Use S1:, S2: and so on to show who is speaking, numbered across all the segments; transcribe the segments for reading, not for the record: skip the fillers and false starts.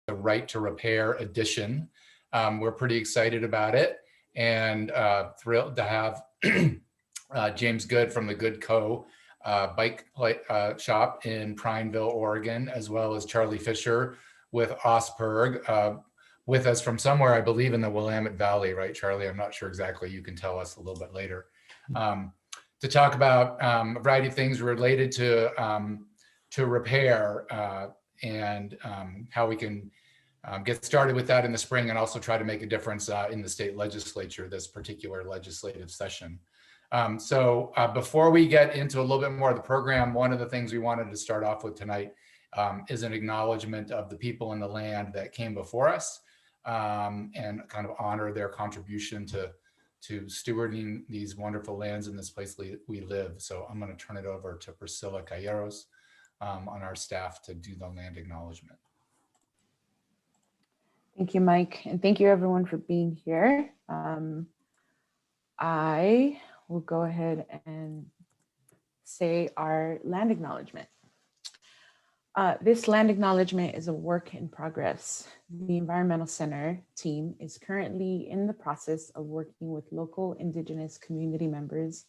S1: the Right to Repair edition. We're pretty excited about it and thrilled to have James Good from the Good Co. Bike shop in Prineville, Oregon, as well as Charlie Fisher with Osberg with us from somewhere, I believe in the Willamette Valley, right, Charlie? I'm not sure exactly. You can tell us a little bit later. To talk about a variety of things related to repair and how we can get started with that in the spring and also try to make a difference in the state legislature this particular legislative session. So before we get into a little bit more of the program, one of the things we wanted to start off with tonight is an acknowledgement of the people in the land that came before us and kind of honor their contribution to stewarding these wonderful lands in this place we live. So I'm going to turn it over to Priscilla Calleros on our staff to do the land acknowledgement.
S2: Thank you, Mike, and thank you everyone for being here. I will go ahead and say our land acknowledgement. This land acknowledgement is a work in progress. The Environmental Center team is currently in the process of working with local Indigenous community members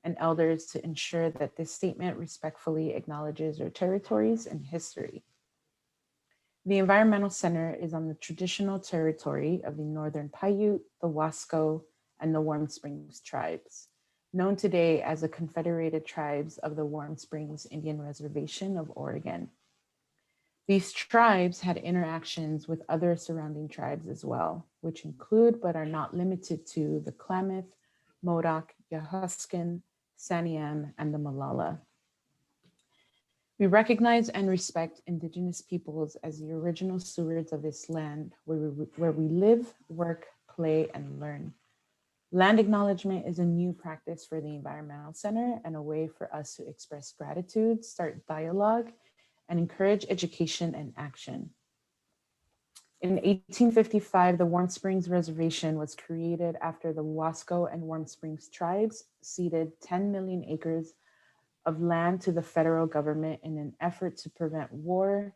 S2: and elders to ensure that this statement respectfully acknowledges our territories and history. The Environmental Center is on the traditional territory of the Northern Paiute, the Wasco, and the Warm Springs tribes, known today as the Confederated Tribes of the Warm Springs Indian Reservation of Oregon. These tribes had interactions with other surrounding tribes as well, which include but are not limited to the Klamath, Modoc, Yahuskin, Santiam, and the Molalla. We recognize and respect Indigenous peoples as the original stewards of this land where we live, work, play, and learn. Land acknowledgement is a new practice for the Environmental Center and a way for us to express gratitude, start dialogue, and encourage education and action. In 1855, the Warm Springs Reservation was created after the Wasco and Warm Springs tribes ceded 10 million acres of land to the federal government in an effort to prevent war,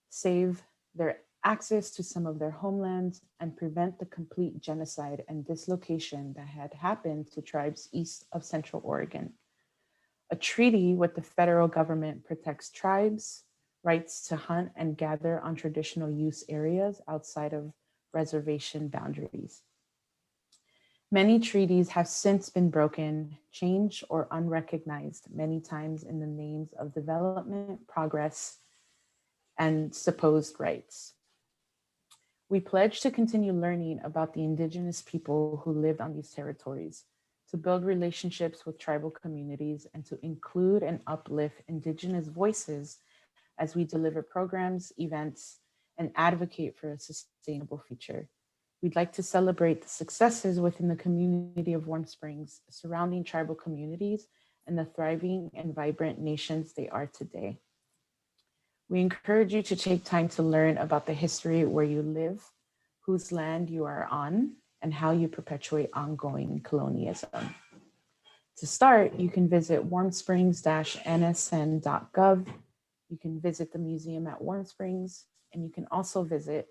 S2: save their access to some of their homelands, and prevent the complete genocide and dislocation that had happened to tribes east of Central Oregon. A treaty with the federal government protects tribes' rights to hunt and gather on traditional use areas outside of reservation boundaries. Many treaties have since been broken, changed, or unrecognized many times in the names of development, progress, and supposed rights. We pledge to continue learning about the Indigenous people who lived on these territories, to build relationships with tribal communities, and to include and uplift Indigenous voices as we deliver programs, events, and advocate for a sustainable future. We'd like to celebrate the successes within the community of Warm Springs, surrounding tribal communities, and the thriving and vibrant nations they are today. We encourage you to take time to learn about the history where you live, whose land you are on, and how you perpetuate ongoing colonialism. To start, you can visit warmsprings-nsn.gov. You can visit the museum at Warm Springs, and you can also visit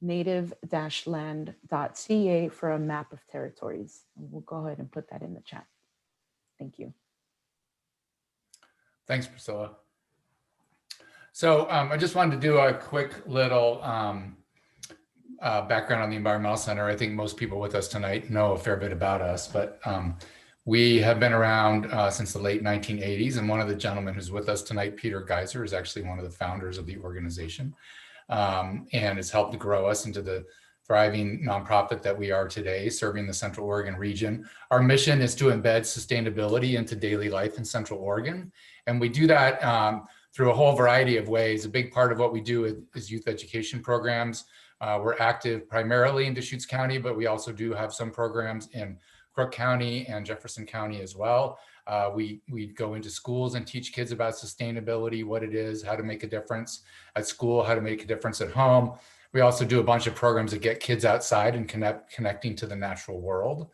S2: native-land.ca for a map of territories. And we'll go ahead and put that in the chat. Thank you.
S1: Thanks, Priscilla. So I just wanted to do a quick little background on the Environmental Center. I think most people with us tonight know a fair bit about us, but we have been around since the late 1980s, and one of the gentlemen who's with us tonight, Peter Geiser, is actually one of the founders of the organization and has helped grow us into the thriving nonprofit that we are today, serving the Central Oregon region. Our mission is to embed sustainability into daily life in Central Oregon, and we do that through a whole variety of ways. A big part of what we do is youth education programs. We're active primarily in Deschutes County, but we also do have some programs in Crook County and Jefferson County as well. We go into schools and teach kids about sustainability, what it is, how to make a difference at school, how to make a difference at home. We also do a bunch of programs that get kids outside and connecting to the natural world.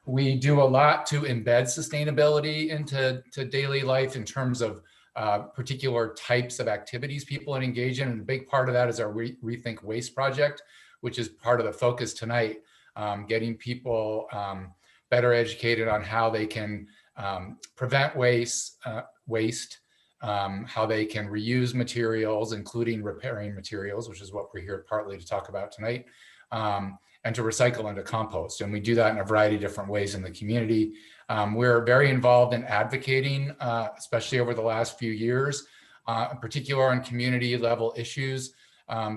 S1: We do a lot to embed sustainability into daily life in terms of particular types of activities people engage in. And a big part of that is our Rethink Waste project, which is part of the focus tonight, getting people better educated on how they can prevent waste, how they can reuse materials, including repairing materials, which is what we're here partly to talk about tonight, and to recycle into compost. And we do that in a variety of different ways in the community. We're very involved in advocating, especially over the last few years, in particular on community level issues.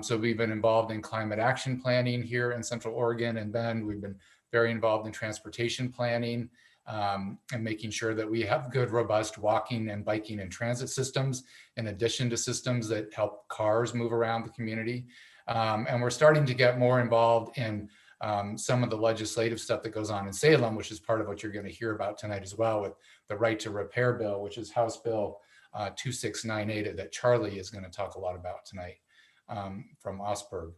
S1: So we've been involved in climate action planning here in Central Oregon and Bend. We've been very involved in transportation planning, and making sure that we have good, robust walking and biking and transit systems, in addition to systems that help cars move around the community. And we're starting to get more involved in some of the legislative stuff that goes on in Salem, which is part of what you're going to hear about tonight as well, with the Right to Repair bill, which is House Bill 2698 that Charlie is going to talk a lot about tonight from Osberg.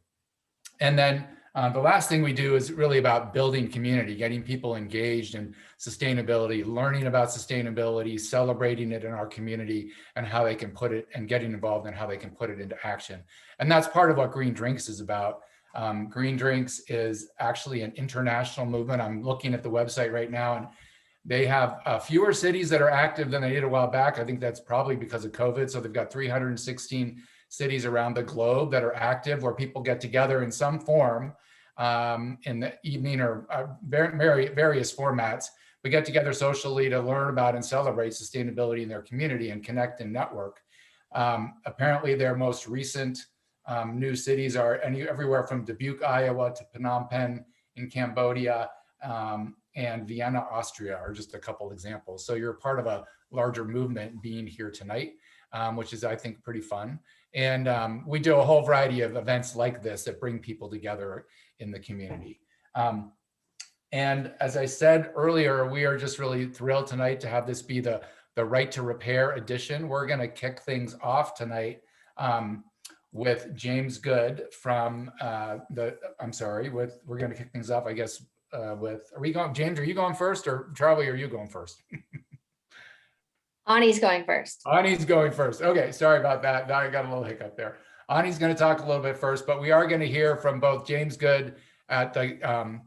S1: And then the last thing we do is really about building community, getting people engaged in sustainability, learning about sustainability, celebrating it in our community, and how they can put it, and getting involved in how they can put it into action. And that's part of what Green Drinks is about. Green Drinks is actually an international movement. I'm looking at the website right now, and they have fewer cities that are active than they did a while back. I think that's probably because of COVID. So they've got 316 cities around the globe that are active, where people get together in some form in the evening, or various formats. We get together socially to learn about and celebrate sustainability in their community and connect and network. Apparently their most recent new cities are everywhere from Dubuque, Iowa to Phnom Penh in Cambodia, and Vienna, Austria are just a couple examples. So you're part of a larger movement being here tonight, which is, I think, pretty fun. And we do a whole variety of events like this that bring people together in the community. And as I said earlier, we are just really thrilled tonight to have this be the Right to Repair edition. We're going to kick things off tonight with James Good from we're going to kick things off, I guess, James, are you going first, or Charlie, are you going first?
S3: Ani's going first.
S1: Ani's going first. Okay, sorry about that. I got a little hiccup there. Ani's going to talk a little bit first, but we are going to hear from both James Good at the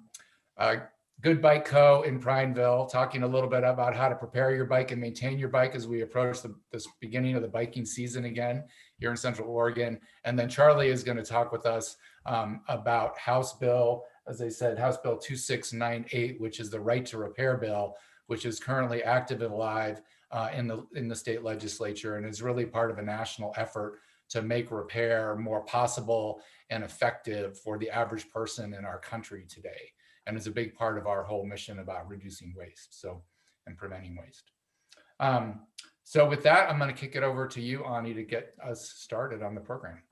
S1: Good Bike Co. in Prineville, talking a little bit about how to prepare your bike and maintain your bike as we approach this beginning of the biking season again here in Central Oregon. And then Charlie is going to talk with us about House Bill, as I said, House Bill 2698, which is the Right to Repair bill, which is currently active and alive in the state legislature, and is really part of a national effort to make repair more possible and effective for the average person in our country today. And is a big part of our whole mission about reducing waste, and preventing waste. So with that, I'm going to kick it over to you, Ani, to get us started on the program.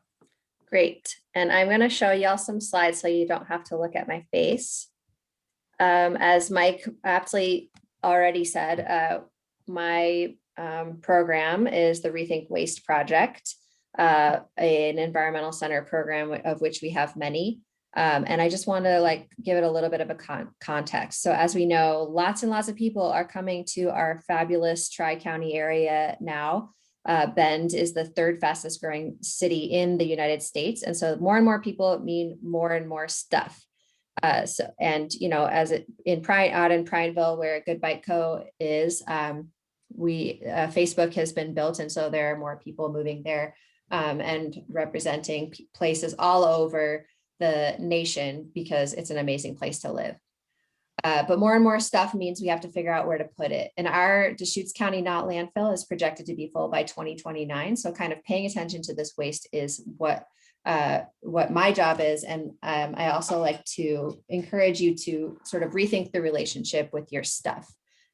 S3: Great. And I'm going to show y'all some slides so you don't have to look at my face. As Mike aptly already said, my program is the Rethink Waste Project, an environmental center program of which we have many. And I just want to give it a little bit of a context. So as we know, lots and lots of people are coming to our fabulous Tri-County area now. Bend is the third fastest growing city in the United States. And so more and more people mean more and more stuff. As it out in Prineville, where Good Bike Co. is, Facebook has been built. And so there are more people moving there and representing places all over the nation, because it's an amazing place to live. But more and more stuff means we have to figure out where to put it. And our Deschutes County Knott landfill is projected to be full by 2029. So kind of paying attention to this waste is what my job is. And I also like to encourage you to sort of rethink the relationship with your stuff.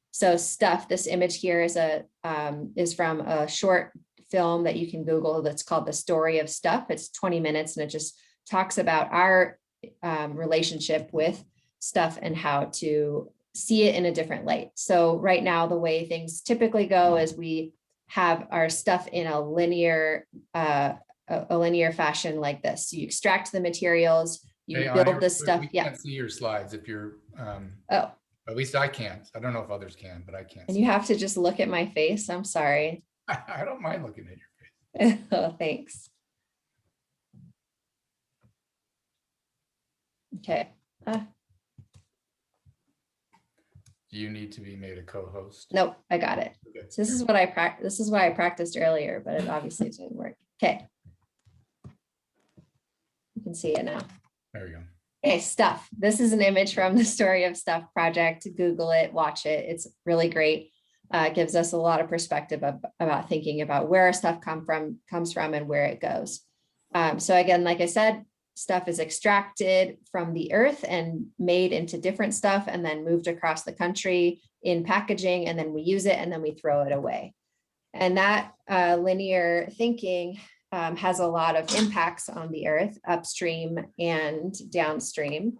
S3: So stuff, this image here is from a short film that you can Google that's called The Story of Stuff. It's 20 minutes and it just talks about our relationship with stuff and how to see it in a different light. So right now, the way things typically go is we have our stuff in a linear fashion like this. So you extract the materials, you build the stuff.
S1: We can't see your slides if you're, at least I can't. I don't know if others can, but I can't.
S3: And you have to just look at my face. I'm sorry.
S1: I don't mind looking at your face.
S3: Oh, thanks. Okay.
S1: Do you need to be made a co-host?
S3: Nope, I got it.
S1: Okay.
S3: So this is what this is what I practiced earlier, but it obviously didn't work. Okay. You can see it now.
S1: There we go.
S3: Okay, Stuff. This is an image from the Story of Stuff project. Google it, watch it. It's really great. It gives us a lot of perspective about thinking about where our stuff comes from and where it goes. So again, like I said, stuff is extracted from the earth and made into different stuff and then moved across the country in packaging, and then we use it and then we throw it away. And that linear thinking has a lot of impacts on the earth, upstream and downstream.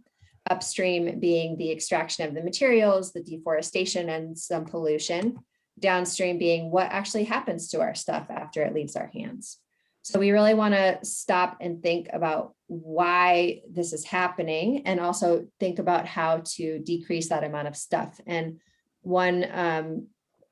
S3: Upstream being the extraction of the materials, the deforestation, and some pollution. Downstream being what actually happens to our stuff after it leaves our hands. So we really want to stop and think about why this is happening, and also think about how to decrease that amount of stuff. And one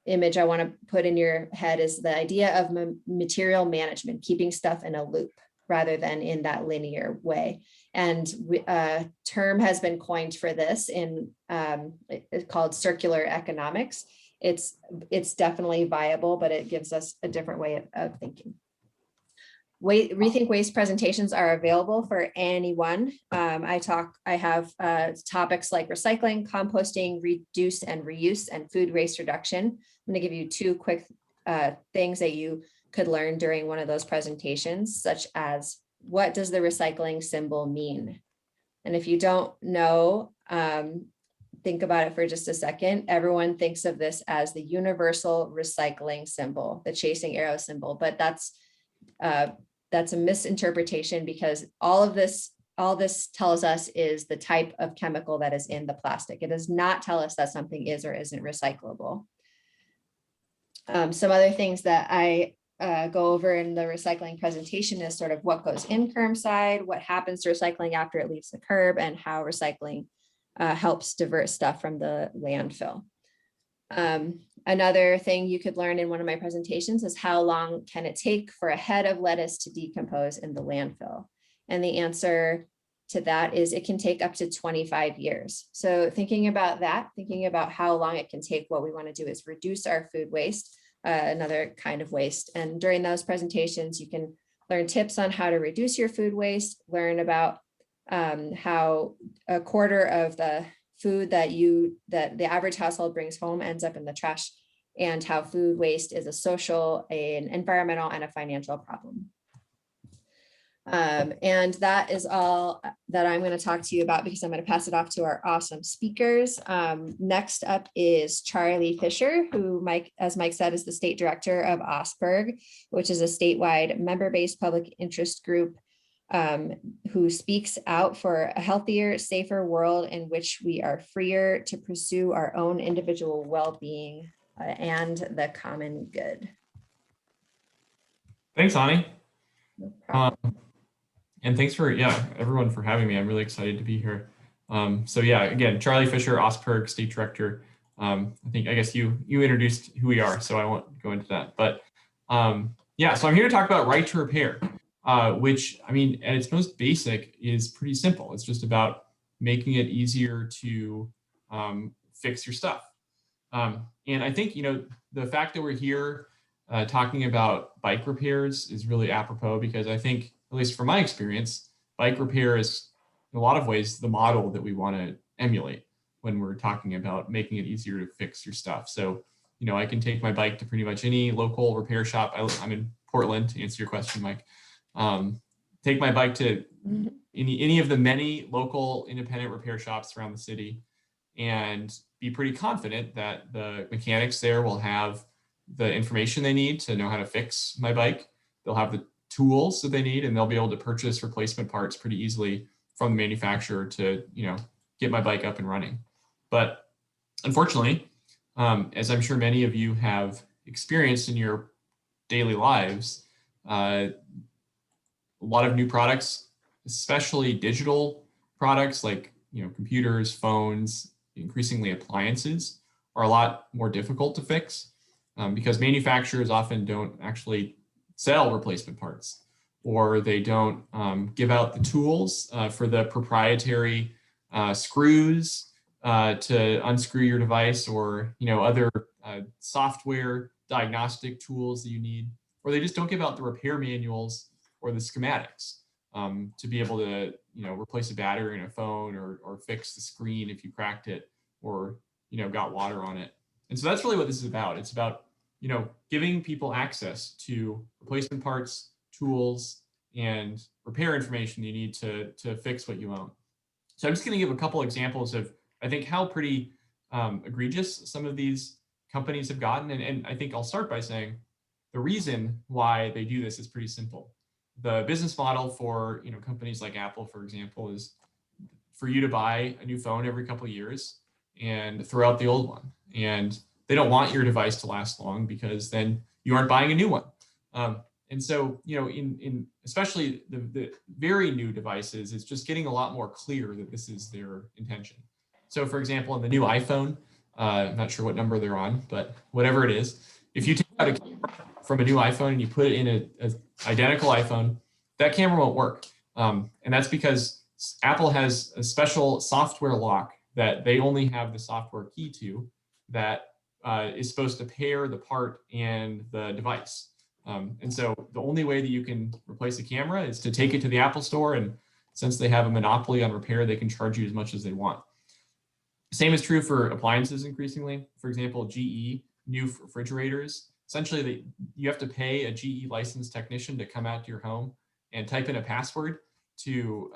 S3: image I want to put in your head is the idea of material management, keeping stuff in a loop rather than in that linear way. And a term has been coined for this in it's called circular economics. It's definitely viable, but it gives us a different way of thinking. Rethink Waste presentations are available for anyone. I have topics like recycling, composting, reduce and reuse, and food waste reduction. I'm going to give you two quick things that you could learn during one of those presentations, such as, what does the recycling symbol mean? And if you don't know, think about it for just a second. Everyone thinks of this as the universal recycling symbol, the chasing arrow symbol, but that's a misinterpretation, because all this tells us is the type of chemical that is in the plastic. It does not tell us that something is or isn't recyclable. Some other things that I go over in the recycling presentation is sort of what goes in curbside, what happens to recycling after it leaves the curb, and how recycling helps divert stuff from the landfill. Another thing you could learn in one of my presentations is, how long can it take for a head of lettuce to decompose in the landfill? And the answer to that is, it can take up to 25 years. So thinking about that, thinking about how long it can take, what we want to do is reduce our food waste, another kind of waste. And during those presentations, you can learn tips on how to reduce your food waste, learn about how a quarter of the food that the average household brings home ends up in the trash, and how food waste is a social, an environmental, and a financial problem. And that is all that I'm going to talk to you about, because I'm going to pass it off to our awesome speakers. Next up is Charlie Fisher, who, as Mike said, is the state director of OSPRG, which is a statewide member-based public interest group who speaks out for a healthier, safer world in which we are freer to pursue our own individual well-being and the common good.
S4: Thanks, Ani.
S3: No problem.
S4: And thanks for, everyone for having me. I'm really excited to be here. So again, Charlie Fisher, OSPRG State Director. I guess you introduced who we are, so I won't go into that. But so I'm here to talk about right to repair, which, at its most basic, is pretty simple. It's just about making it easier to fix your stuff. And I think, the fact that we're here talking about bike repairs is really apropos, because I think, at least from my experience, bike repair is in a lot of ways the model that we want to emulate when we're talking about making it easier to fix your stuff. So, I can take my bike to pretty much any local repair shop. I'm in Portland, to answer your question, Mike. Take my bike to any of the many local independent repair shops around the city, and be pretty confident that the mechanics there will have the information they need to know how to fix my bike. They'll have the tools that they need, and they'll be able to purchase replacement parts pretty easily from the manufacturer to, get my bike up and running. But unfortunately, as I'm sure many of you have experienced in your daily lives, a lot of new products, especially digital products like, computers, phones, increasingly appliances, are a lot more difficult to fix. because manufacturers often don't actually sell replacement parts, or they don't give out the tools for the proprietary screws to unscrew your device, or other software diagnostic tools that you need, or they just don't give out the repair manuals or the schematics to be able to replace a battery in a phone, or fix the screen if you cracked it, or got water on it. And so that's really what this is about. It's about giving people access to replacement parts, tools, and repair information you need to fix what you own. So I'm just going to give a couple examples of, I think, how pretty egregious some of these companies have gotten. And I think I'll start by saying the reason why they do this is pretty simple. The business model for companies like Apple, for example, is for you to buy a new phone every couple of years and throw out the old one. And they don't want your device to last long, because then you aren't buying a new one. And so, in especially the very new devices, it's just getting a lot more clear that this is their intention. So for example, in the new iPhone, I'm not sure what number they're on, but whatever it is, if you take out a camera from a new iPhone and you put it in a identical iPhone, that camera won't work. And that's because Apple has a special software lock that they only have the software key to, that is supposed to pair the part and the device. And so the only way that you can replace a camera is to take it to the Apple store, and since they have a monopoly on repair, they can charge you as much as they want. Same is true for appliances increasingly. For example, GE, new refrigerators, essentially you have to pay a GE licensed technician to come out to your home and type in a password to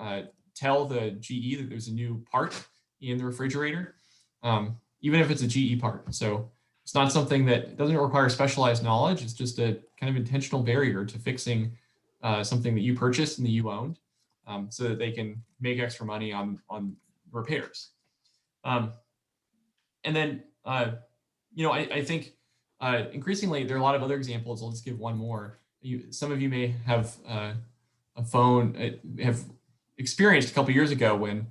S4: tell the GE that there's a new part in the refrigerator, even if it's a GE part. So it's not something that doesn't require specialized knowledge. It's just a kind of intentional barrier to fixing something that you purchased and that you owned, so that they can make extra money on repairs. And then, I think increasingly there are a lot of other examples. I'll just give one more. Some of you may have a phone, have experienced a couple years ago when,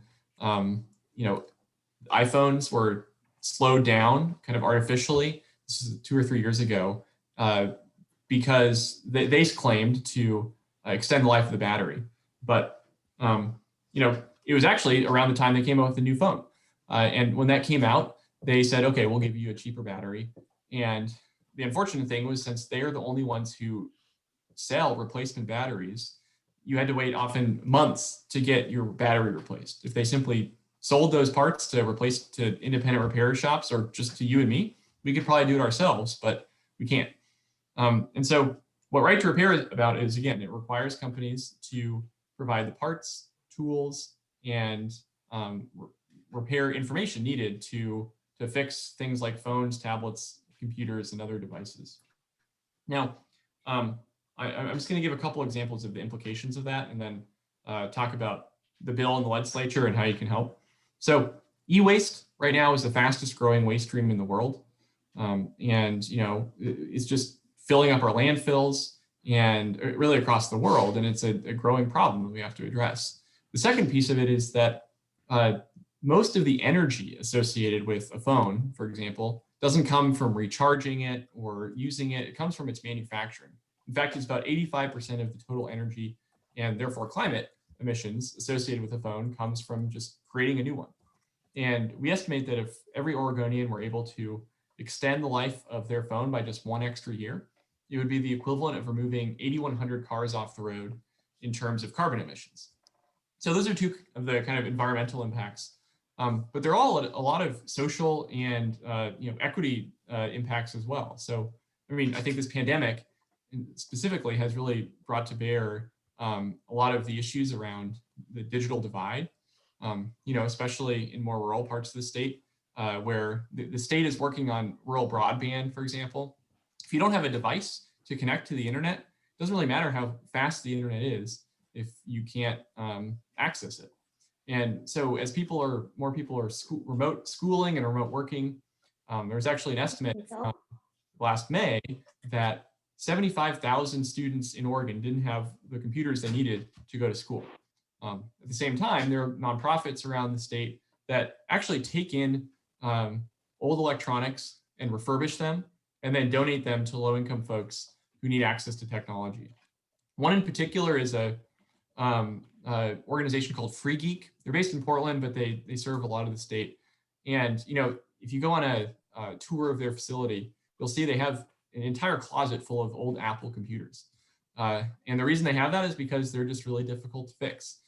S4: iPhones were slowed down kind of artificially. This is 2 or 3 years ago, because they claimed to extend the life of the battery. But, it was actually around the time they came out with the new phone. And when that came out, they said, okay, we'll give you a cheaper battery. And the unfortunate thing was, since they are the only ones who sell replacement batteries, you had to wait often months to get your battery replaced. If they simply sold those parts to replace to independent repair shops, or just to you and me, we could probably do it ourselves, but we can't. And so what Right to Repair is about is, again, it requires companies to provide the parts, tools, and repair information needed to fix things like phones, tablets, computers, and other devices. Now, I'm just going to give a couple examples of the implications of that, and then talk about the bill in the legislature and how you can help. So e-waste right now is the fastest growing waste stream in the world. And, it's just filling up our landfills and really across the world. And it's a growing problem that we have to address. The second piece of it is that most of the energy associated with a phone, for example, doesn't come from recharging it or using it. It comes from its manufacturing. In fact, it's about 85% of the total energy and therefore climate emissions associated with a phone comes from just creating a new one. And we estimate that if every Oregonian were able to extend the life of their phone by just 1 extra year, it would be the equivalent of removing 8,100 cars off the road in terms of carbon emissions. So those are two of the kind of environmental impacts. But there are all a lot of social and equity impacts as well. So, I think this pandemic specifically has really brought to bear a lot of the issues around the digital divide, especially in more rural parts of the state, where the state is working on rural broadband, for example. If you don't have a device to connect to the internet, it doesn't really matter how fast the internet is if you can't access it. And so as more people are remote schooling and remote working, there's actually an estimate from last May that 75,000 students in Oregon didn't have the computers they needed to go to school. At the same time, there are nonprofits around the state that actually take in old electronics and refurbish them and then donate them to low-income folks who need access to technology. One in particular is a organization called Free Geek. They're based in Portland, but they serve a lot of the state. And if you go on a tour of their facility, you'll see they have an entire closet full of old Apple computers. And the reason they have that is because they're just really difficult to fix.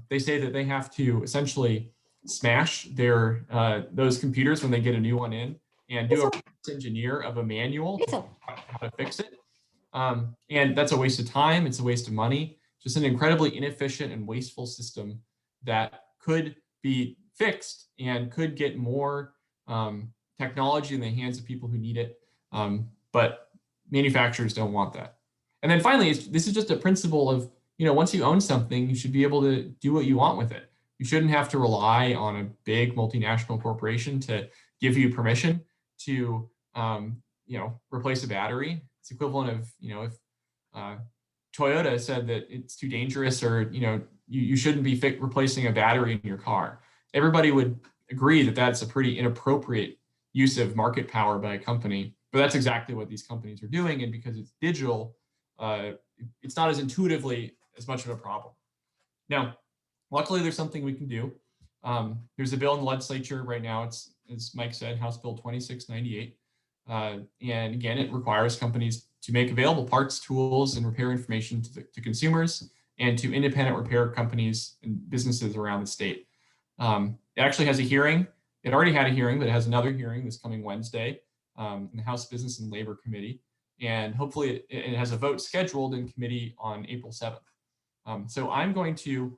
S4: They say that they have to essentially smash those computers when they get a new one in and do a reverse engineer of a manual to how to fix it. And that's a waste of time. It's a waste of money. Just an incredibly inefficient and wasteful system that could be fixed and could get more technology in the hands of people who need it. But manufacturers don't want that. And then finally, this is just a principle of, once you own something, you should be able to do what you want with it. You shouldn't have to rely on a big multinational corporation to give you permission to, replace a battery. It's equivalent of, if Toyota said that it's too dangerous, or you shouldn't be replacing a battery in your car. Everybody would agree that that's a pretty inappropriate use of market power by a company, but that's exactly what these companies are doing. And because it's digital, it's not as intuitively as much of a problem. Now, luckily, there's something we can do. There's a bill in the legislature right now. It's, as Mike said, House Bill 2698. And again, it requires companies to make available parts, tools, and repair information to consumers and to independent repair companies and businesses around the state. It actually has a hearing. It already had a hearing, but it has another hearing this coming Wednesday in the House Business and Labor Committee. And hopefully it has a vote scheduled in committee on April 7th. So I'm going to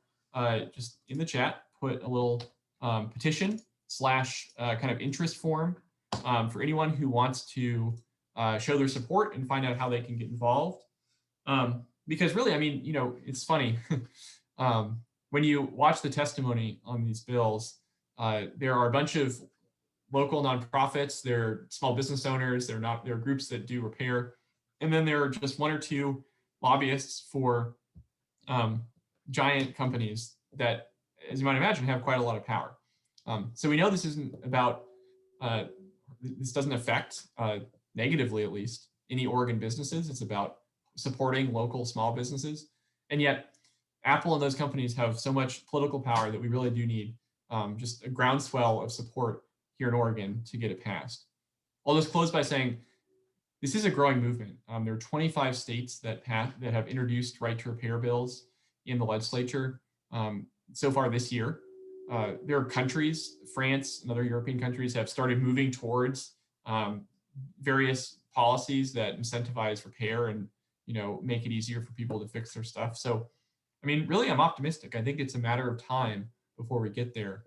S4: just in the chat put a little petition / kind of interest form for anyone who wants to show their support and find out how they can get involved. Because really, I mean, it's funny. When you watch the testimony on these bills, there are a bunch of local nonprofits, they're small business owners, they're groups that do repair. And then there are just one or two lobbyists for giant companies that, as you might imagine, have quite a lot of power. So we know this isn't about, this doesn't affect, negatively at least, any Oregon businesses. It's about supporting local small businesses. And yet Apple and those companies have so much political power that we really do need just a groundswell of support here in Oregon to get it passed. I'll just close by saying this is a growing movement. There are 25 states that have introduced right to repair bills in the legislature so far this year. There are countries, France and other European countries, have started moving towards various policies that incentivize repair and make it easier for people to fix their stuff. So, I mean, really, I'm optimistic. I think it's a matter of time before we get there.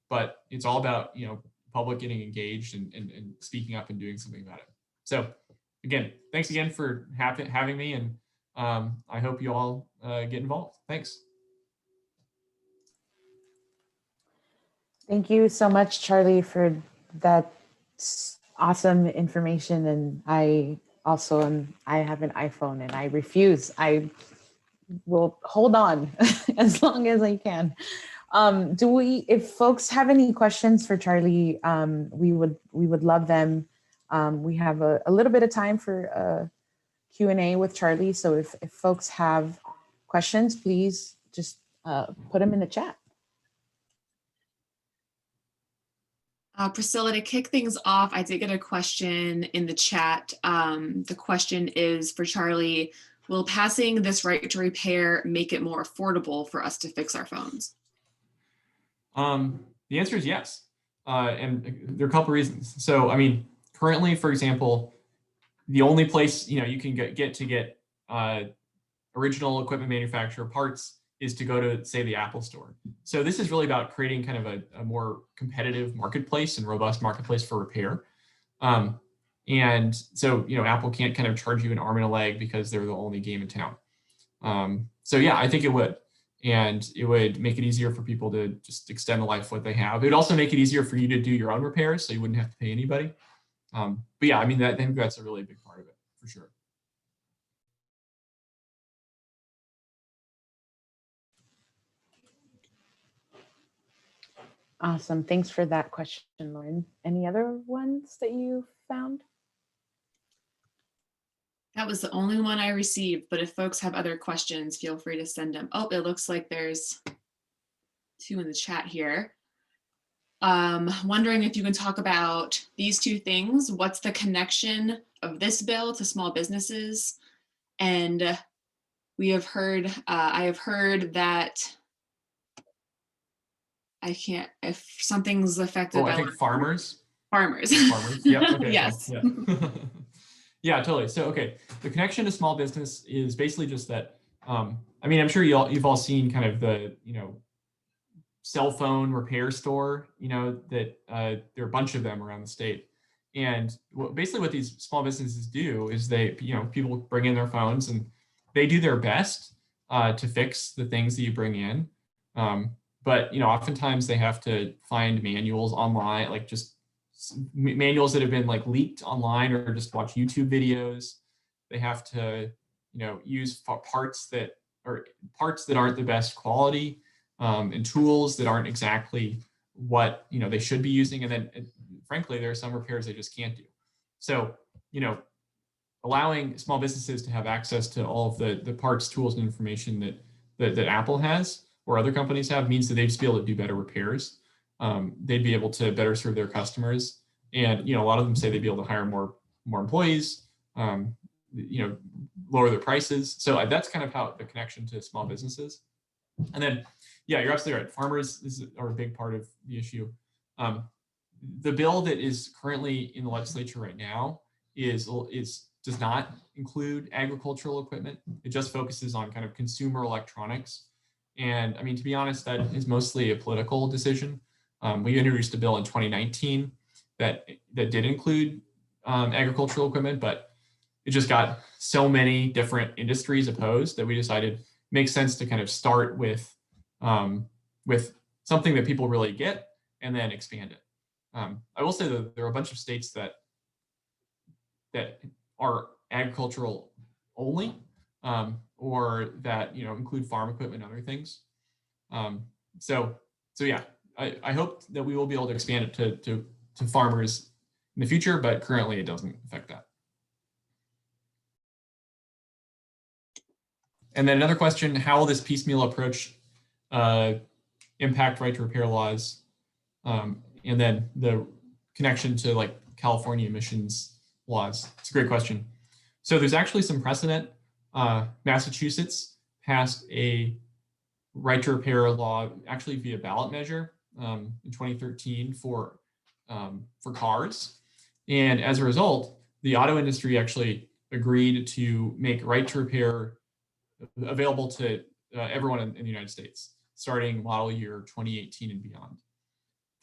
S4: But it's all about public getting engaged and speaking up and doing something about it. So, again, thanks again for having me, and I hope you all get involved. Thanks.
S2: Thank you so much, Charlie, for that awesome information. And I also I have an iPhone and I refuse. I will hold on as long as I can. If folks have any questions for Charlie, we would love them. We have a little bit of time for a Q&A with Charlie. So if folks have questions, please just put them in the chat.
S5: Priscilla, to kick things off, I did get a question in the chat. The question is for Charlie: will passing this right to repair make it more affordable for us to fix our phones?
S4: The answer is yes. And there are a couple reasons. So, I mean, currently, for example, the only place you can get original equipment manufacturer parts is to go to, say, the Apple Store. So this is really about creating kind of a more competitive marketplace and robust marketplace for repair. And so, Apple can't kind of charge you an arm and a leg because they're the only game in town. So yeah, I think it would. And it would make it easier for people to just extend the life of what they have. It would also make it easier for you to do your own repairs, so you wouldn't have to pay anybody. But yeah, I mean, I think that's a really big part of it, for sure.
S2: Awesome. Thanks for that question, Lauren. Any other ones that you found?
S5: That was the only one I received, but if folks have other questions, feel free to send them. Oh, it looks like there's 2 in the chat here. Wondering if you can talk about these 2 things. What's the connection of this bill to small businesses? And we have heard, I have heard that I can't, if something's affected
S4: Oh,
S5: by
S4: I think farmers.
S5: farmers.
S4: Farmers. Yep. Okay. Cool.
S5: Yes.
S4: Yeah. Yeah, totally. So, okay, the connection to small business is basically just that. I mean, I'm sure you've all seen kind of the cell phone repair store. That there are a bunch of them around the state, and basically what these small businesses do is they people bring in their phones and they do their best to fix the things that you bring in. But oftentimes they have to find manuals online, like just manuals that have been like leaked online, or just watch YouTube videos. They have to, use parts that aren't the best quality, and tools that aren't exactly what they should be using. And then, frankly, there are some repairs they just can't do. So, allowing small businesses to have access to all of the parts, tools, and information that Apple has or other companies have means that they'd just be able to do better repairs. They'd be able to better serve their customers, and a lot of them say they'd be able to hire more employees, lower their prices. So that's kind of how the connection to small businesses. And then, yeah, you're absolutely right. Farmers are a big part of the issue. The bill that is currently in the legislature right now does not include agricultural equipment. It just focuses on kind of consumer electronics. And I mean, to be honest, that is mostly a political decision. We introduced a bill in 2019 that did include agricultural equipment, but it just got so many different industries opposed that we decided it makes sense to kind of start with something that people really get and then expand it. I will say that there are a bunch of states that are agricultural only, or that include farm equipment and other things. So yeah, I hope that we will be able to expand it to farmers in the future, but currently it doesn't affect that. And then another question: how will this piecemeal approach impact right to repair laws? And then the connection to like California emissions laws. It's a great question. So there's actually some precedent. Massachusetts passed a right to repair law, actually via ballot measure, in 2013 for cars. And as a result, the auto industry actually agreed to make right to repair available to everyone in the United States, starting model year 2018 and beyond.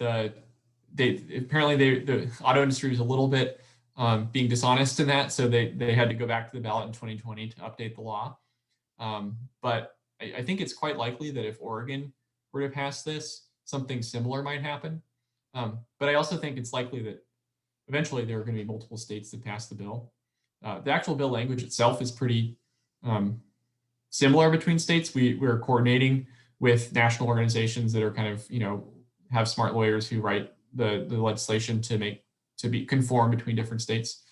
S4: The auto industry was a little bit being dishonest in that, so they had to go back to the ballot in 2020 to update the law. But I think it's quite likely that if Oregon were to pass this, something similar might happen. But I also think it's likely that eventually there are going to be multiple states that pass the bill. The actual bill language itself is pretty similar between states. We're coordinating with national organizations that are kind of, have smart lawyers who write the legislation to be conform between different states.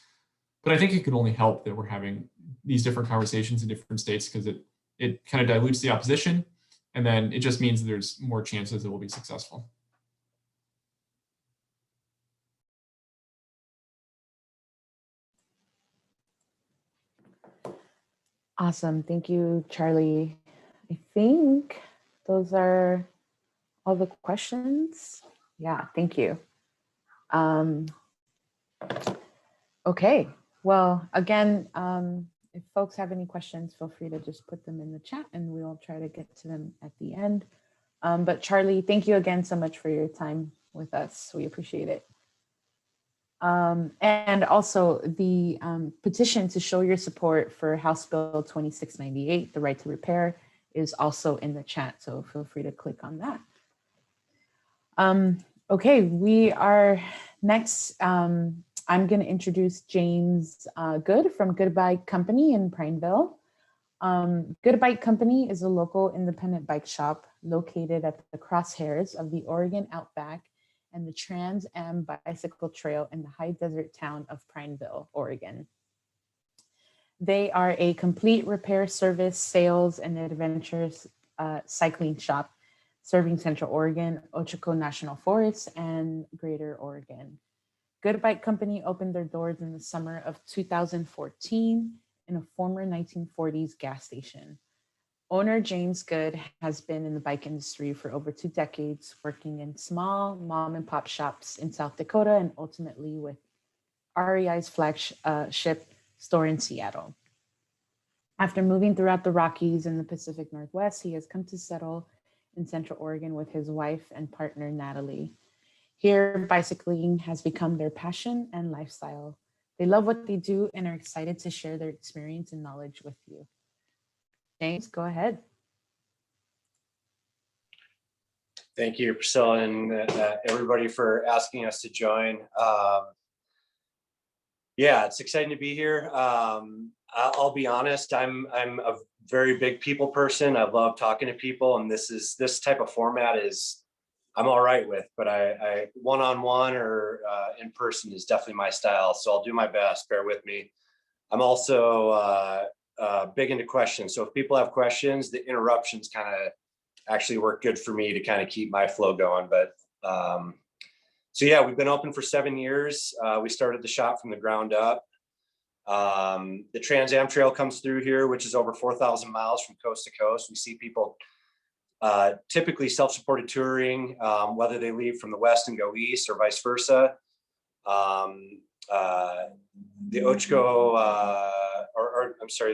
S4: But I think it could only help that we're having these different conversations in different states, because it kind of dilutes the opposition, and then it just means that there's more chances it will be successful.
S2: Awesome. Thank you, Charlie. I think those are all the questions. Yeah, thank you. Okay, well, again, if folks have any questions, feel free to just put them in the chat and we'll try to get to them at the end. But Charlie, thank you again so much for your time with us. We appreciate it. And also the petition to show your support for House Bill 2698, the right to repair, is also in the chat. So feel free to click on that. Okay, we are next. I'm going to introduce James Good from Good Bike Company in Prineville. Good Bike Company is a local independent bike shop located at the crosshairs of the Oregon Outback and the Trans Am Bicycle Trail in the high desert town of Prineville, Oregon. They are a complete repair, service, sales, and adventures cycling shop serving Central Oregon, Ochako National Forest, and Greater Oregon. Good Bike Company opened their doors in the summer of 2014 in a former 1940s gas station. Owner James Good has been in the bike industry for over 2 decades, working in small mom and pop shops in South Dakota and ultimately with REI's flagship store in Seattle. After moving throughout the Rockies and the Pacific Northwest, he has come to settle in Central Oregon with his wife and partner, Natalie. Here, bicycling has become their passion and lifestyle. They love what they do and are excited to share their experience and knowledge with you. James, go ahead.
S6: Thank you, Priscilla, and everybody for asking us to join. Yeah, it's exciting to be here. I'll be honest, I'm a very big people person. I love talking to people, and this type of format is I'm all right with, but I one-on-one or in person is definitely my style. So I'll do my best. Bear with me. I'm also big into questions. So if people have questions, the interruptions kind of actually work good for me to kind of keep my flow going. But so yeah, we've been open for 7 years. We started the shop from the ground up. The Trans Am Trail comes through here, which is over 4,000 miles from coast to coast. We see people typically self-supported touring, whether they leave from the west and go east or vice versa. The Ochako,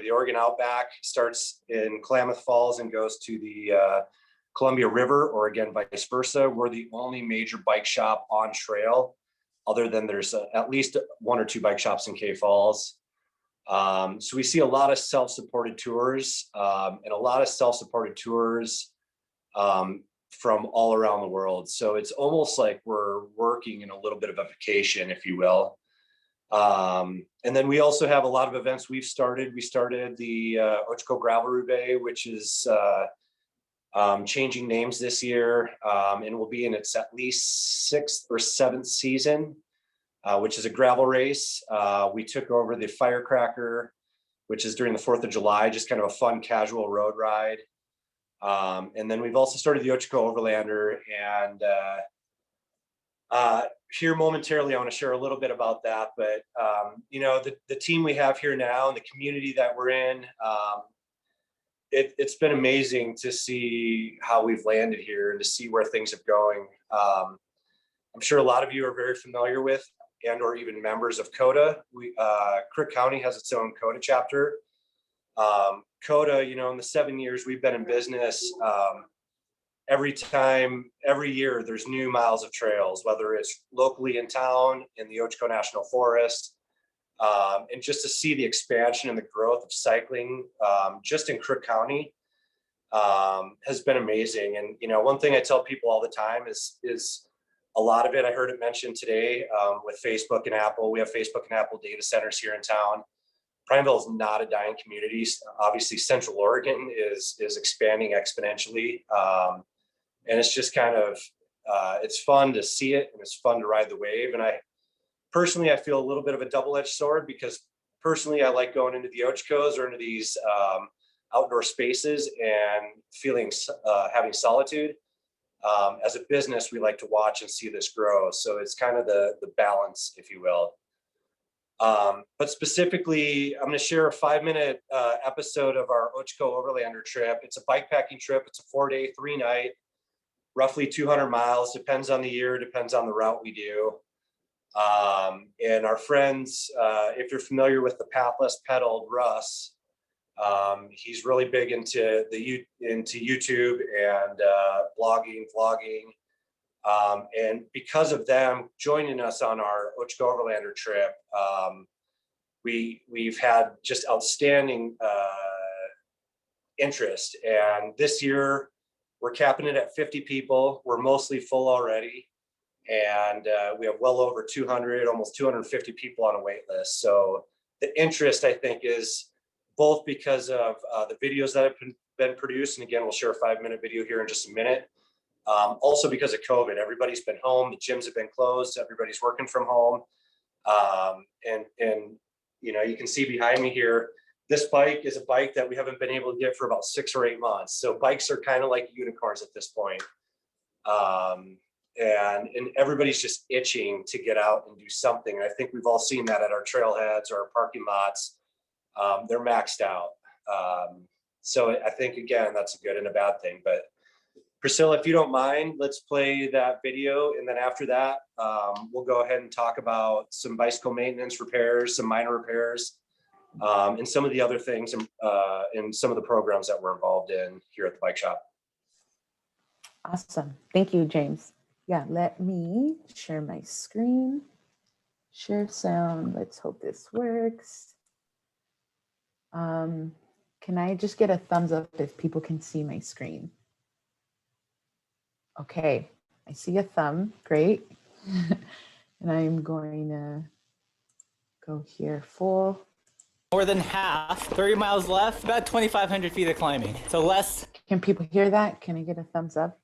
S6: the Oregon Outback starts in Klamath Falls and goes to the Columbia River, or again, vice versa. We're the only major bike shop on trail, other than there's at least 1 or 2 bike shops in K Falls. So we see a lot of self-supported tours and a lot of self-supported tours from all around the world. So it's almost like we're working in a little bit of a vacation, if you will. And then we also have a lot of events we've started. We started the Ochako Gravel Roubaix, which is changing names this year, and will be in its at least 6th or 7th season, which is a gravel race. We took over the Firecracker, which is during the 4th of July, just kind of a fun, casual road ride. And then we've also started the Ochako Overlander, and here momentarily, I want to share a little bit about that. But you know, the team we have here now and the community that we're in, it's been amazing to see how we've landed here and to see where things are going. I'm sure a lot of you are very familiar with and or even members of COTA. Crook County has its own COTA chapter. COTA, you know, in the 7 years we've been in business, every year there's new miles of trails, whether it's locally in town, in the Ochako National Forest, and just to see the expansion and the growth of cycling just in Crook County has been amazing. And, you know, one thing I tell people all the time is a lot of it, I heard it mentioned today with Facebook and Apple. We have Facebook and Apple data centers here in town. Prineville is not a dying community. Obviously, Central Oregon is expanding exponentially. And it's just kind of, it's fun to see it, and it's fun to ride the wave. And I feel a little bit of a double-edged sword, because personally, I like going into the Ochakos or into these outdoor spaces and having solitude. As a business, we like to watch and see this grow. So it's kind of the balance, if you will. But specifically, I'm going to share a 5-minute episode of our Ochako Overlander trip. It's a bikepacking trip. It's a 4-day, 3-night, roughly 200 miles, depends on the year, depends on the route we do. And our friends, if you're familiar with the Path Less Pedaled, Russ, he's really big into YouTube and blogging, vlogging. And because of them joining us on our Ochako Overlander trip, we've had just outstanding interest. And this year we're capping it at 50 people. We're mostly full already. And we have well over 200, almost 250 people on a wait list. So the interest, I think, is both because of the videos that have been produced. And again, we'll share a 5-minute video here in just a minute. Also because of COVID, everybody's been home. The gyms have been closed. Everybody's working from home. And you know, you can see behind me here, This bike is a bike that we haven't been able to get for about 6 or 8 months. So bikes are kind of like unicorns at this point. And everybody's just itching to get out and do something. And I think we've all seen that at our trailheads or our parking lots. They're maxed out. So I think, again, that's a good and a bad thing. But Priscilla, if you don't mind, let's play that video. And then after that, we'll go ahead and talk about some bicycle maintenance repairs, some minor repairs, and some of the other things and some of the programs that we're involved in here at the bike shop.
S2: Awesome. Thank you, James. Yeah, let me share my screen. Share sound. Let's hope this works. Can I just get a thumbs up if people can see my screen? Okay, I see a thumb. Great. And I'm going to go here full.
S7: More than half, 30 miles left, about 2,500 feet of climbing. So less.
S2: Can people hear that? Can I get a thumbs up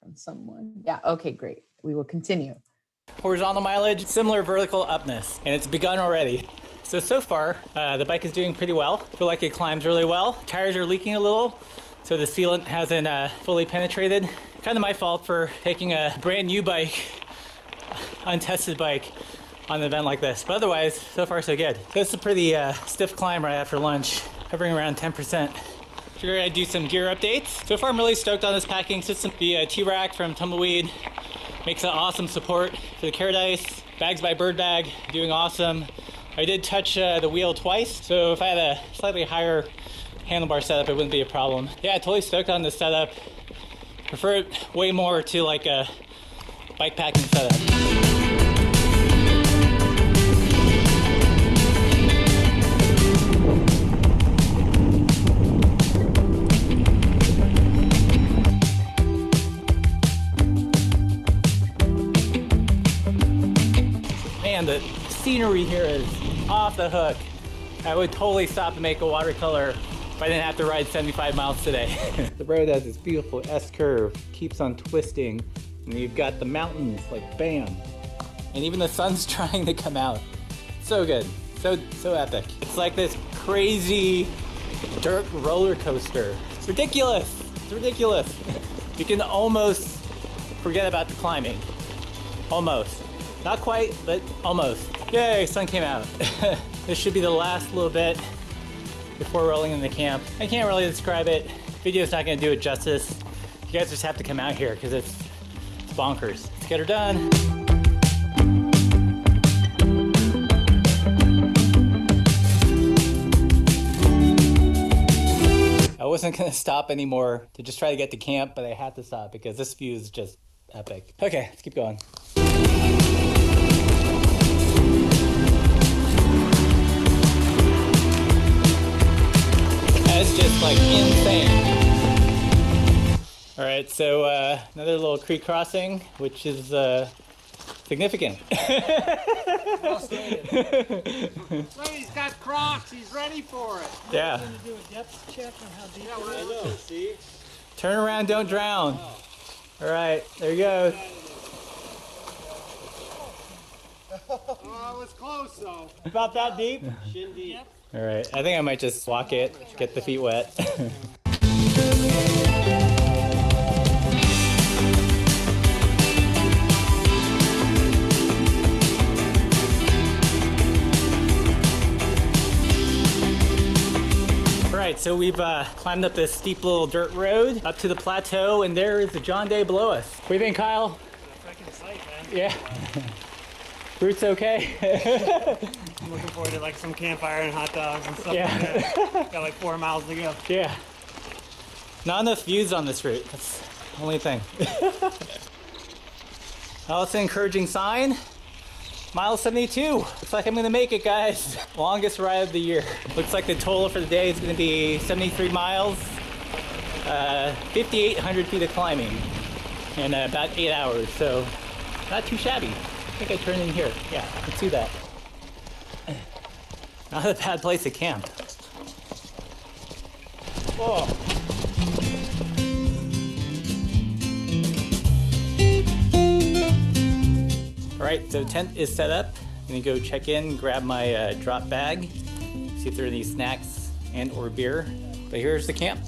S2: from someone? Yeah, okay, great. We will continue.
S7: Horizontal mileage, similar vertical upness, and it's begun already. So far, the bike is doing pretty well. I feel like it climbs really well. Tires are leaking a little, so the sealant hasn't fully penetrated. Kind of my fault for taking a brand new bike, untested bike, on an event like this. But otherwise, so far so good. This is a pretty stiff climb right after lunch, hovering around 10%. Figured I'd do some gear updates. So far, I'm really stoked on this packing system. The T-Rack from Tumbleweed makes an awesome support for the Caradice. Bags by Bird Bag, doing awesome. I did touch the wheel twice, so if I had a slightly higher handlebar setup, it wouldn't be a problem. Yeah, totally stoked on this setup. Prefer it way more to like a bike packing setup. Man, the scenery here is off the hook. I would totally stop and make a watercolor if I didn't have to ride 75 miles today. The road has this beautiful S-curve, keeps on twisting, and you've got the mountains like bam. And even the sun's trying to come out. So good, so epic. It's like this crazy dirt roller coaster. It's ridiculous, it's ridiculous. You can almost forget about the climbing, almost. Not quite, but almost. Yay, sun came out. This should be the last little bit before rolling into camp. I can't really describe it. Video's not gonna do it justice. You guys just have to come out here because it's bonkers. Let's get her done. I wasn't gonna stop anymore to just try to get to camp, but I had to stop because this view is just epic. Okay, let's keep going. That's just like insane. All right, so another little creek crossing, which is significant.
S8: Well stated. Look, he's got Crocs. He's ready for it.
S7: Yeah.
S8: Going to do a depth check on how deep it is. See?
S7: Turn around, don't drown. All right, there you go.
S8: Oh, it was close though.
S7: About that deep?
S8: Shin deep.
S7: All right, I think I might just walk it, get the feet wet. All right, so we've climbed up this steep little dirt road up to the plateau, and there is the John Day below us. What do you think, Kyle?
S8: Freaking sight, man.
S7: Yeah. Routes okay?
S8: I'm looking forward to like some campfire and hot dogs and stuff
S7: Yeah.
S8: like that. Got like 4 miles to go.
S7: Yeah. Not enough views on this route. That's the only thing. Well, it's an encouraging sign. Mile 72. Looks like I'm gonna make it, guys. Longest ride of the year. Looks like the total for the day is gonna be 73 miles, 5,800 feet of climbing, and about 8 hours. So not too shabby. I think I turned in here. Yeah, let's do that. Not a bad place to camp. Whoa. All right, so tent is set up. I'm gonna go check in, grab my drop bag, see if there are any snacks and or beer. But here's the camp.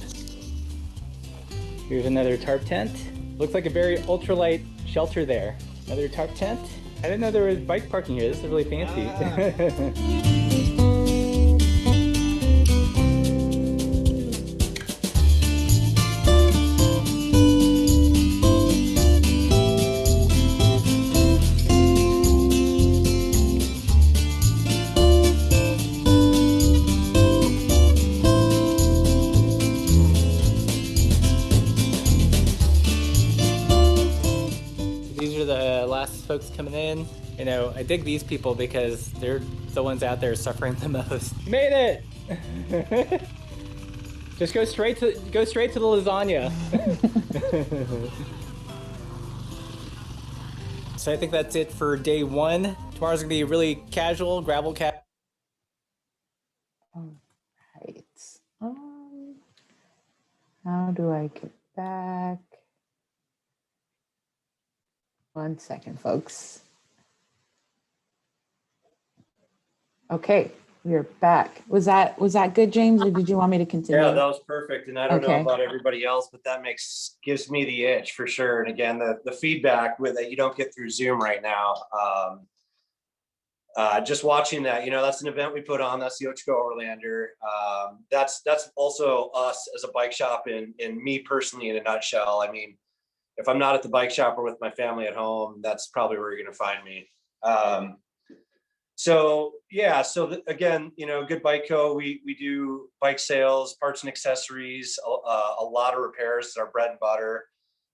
S7: Here's another tarp tent. Looks like a very ultralight shelter there. Another tarp tent. I didn't know there was bike parking here. This is really fancy. These are the last folks coming in. You know, I dig these people because they're the ones out there suffering the most. You made it! Just go straight to the lasagna. So I think that's it for day one. Tomorrow's gonna be really casual, gravel cap.
S2: All right. How do I get back? 1 second, folks. Okay, we are back. Was that good, James, or did you want me to continue?
S6: Yeah, that was perfect. And I don't know
S2: Okay.
S6: about everybody else, but that gives me the itch for sure. And again, the feedback with that you don't get through Zoom right now. Just watching that, that's an event we put on. That's the Ochiko Overlander. That's also us as a bike shop and me personally in a nutshell. I mean, if I'm not at the bike shop or with my family at home, that's probably where you're going to find me. Again, Good Bike Co. We do bike sales, parts and accessories, a lot of repairs is our bread and butter.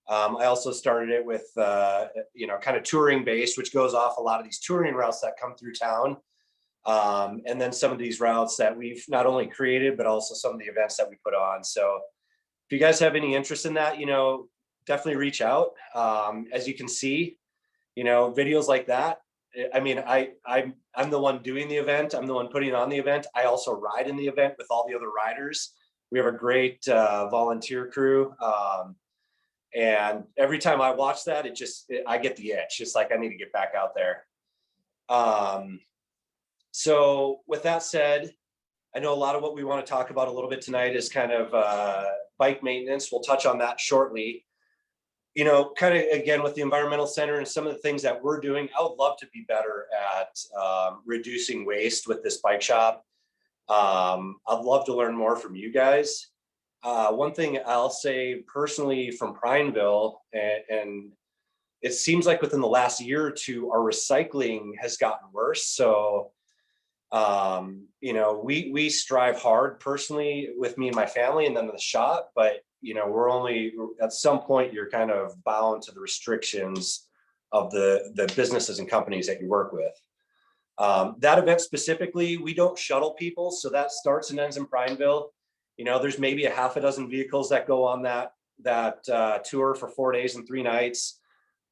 S6: I also started it with, kind of touring based, which goes off a lot of these touring routes that come through town. And then some of these routes that we've not only created, but also some of the events that we put on. So if you guys have any interest in that, definitely reach out. As you can see, videos like that. I mean, I'm the one doing the event. I'm the one putting on the event. I also ride in the event with all the other riders. We have a great volunteer crew. And every time I watch that, I get the itch. It's like, I need to get back out there. So with that said, I know a lot of what we want to talk about a little bit tonight is kind of bike maintenance. We'll touch on that shortly. Kind of again with the environmental center and some of the things that we're doing, I would love to be better at reducing waste with this bike shop. I'd love to learn more from you guys. One thing I'll say personally from Prineville, and it seems like within the last year or two, our recycling has gotten worse. So, we strive hard personally with me and my family and then the shop, but we're only at some point you're kind of bound to the restrictions of the businesses and companies that you work with. That event specifically, we don't shuttle people. So that starts and ends in Prineville. There's maybe a half a dozen vehicles that go on that tour for 4 days and 3 nights.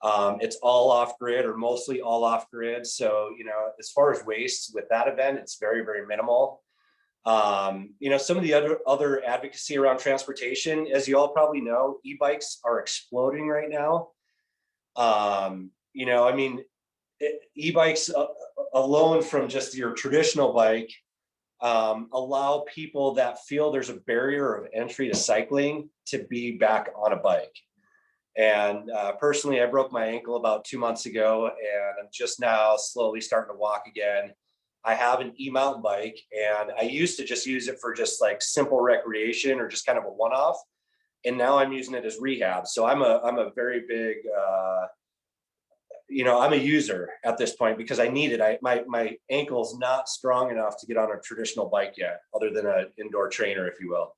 S6: It's all off grid or mostly all off grid. So, as far as waste with that event, it's very, very minimal. Some of the other advocacy around transportation, as you all probably know, e-bikes are exploding right now. E-bikes alone from just your traditional bike allow people that feel there's a barrier of entry to cycling to be back on a bike. And personally, I broke my ankle about 2 months ago, and I'm just now slowly starting to walk again. I have an e-mountain bike, and I used to just use it for just like simple recreation or just kind of a one-off. And now I'm using it as rehab. So I'm a very big, I'm a user at this point because I need it. My ankle's not strong enough to get on a traditional bike yet, other than an indoor trainer, if you will.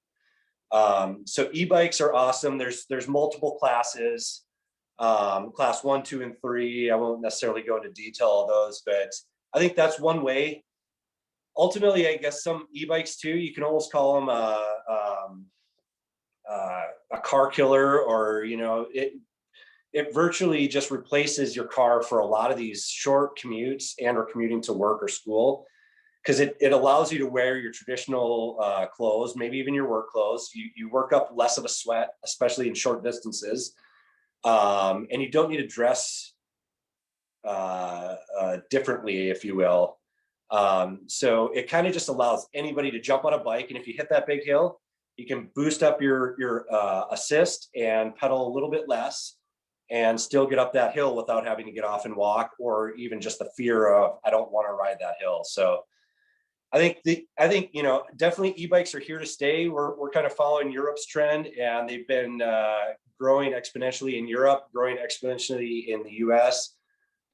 S6: So e-bikes are awesome. There's multiple classes, class 1, 2, and 3. I won't necessarily go into detail of those, but I think that's one way. Ultimately, I guess some e-bikes too, you can almost call them a car killer, or, it virtually just replaces your car for a lot of these short commutes and or commuting to work or school, because it allows you to wear your traditional clothes, maybe even your work clothes. You work up less of a sweat, especially in short distances. And you don't need to dress differently, if you will. So it kind of just allows anybody to jump on a bike, and if you hit that big hill, you can boost up your assist and pedal a little bit less and still get up that hill without having to get off and walk, or even just the fear of, I don't want to ride that hill. So I think, you know, definitely e-bikes are here to stay. We're kind of following Europe's trend, and they've been growing exponentially in Europe, growing exponentially in the US.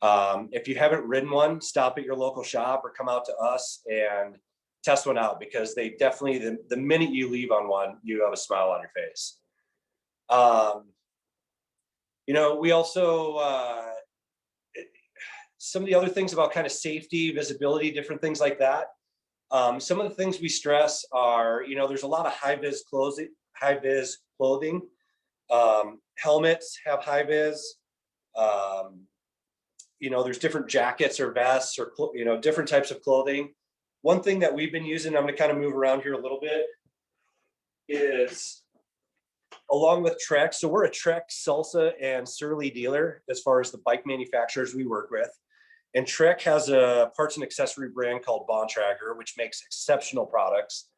S6: If you haven't ridden one, stop at your local shop or come out to us and test one out, because they definitely, the minute you leave on one, you have a smile on your face. You know, we also, some of the other things about kind of safety, visibility, different things like that. Some of the things we stress are, you know, there's a lot of high vis clothing. Helmets have high vis. You know, there's different jackets or vests or, you know, different types of clothing. One thing that we've been using, I'm going to kind of move around here a little bit, is along with Trek. So we're a Trek, Salsa, and Surly dealer as far as the bike manufacturers we work with. And Trek has a parts and accessory brand called Bontrager, which makes exceptional products.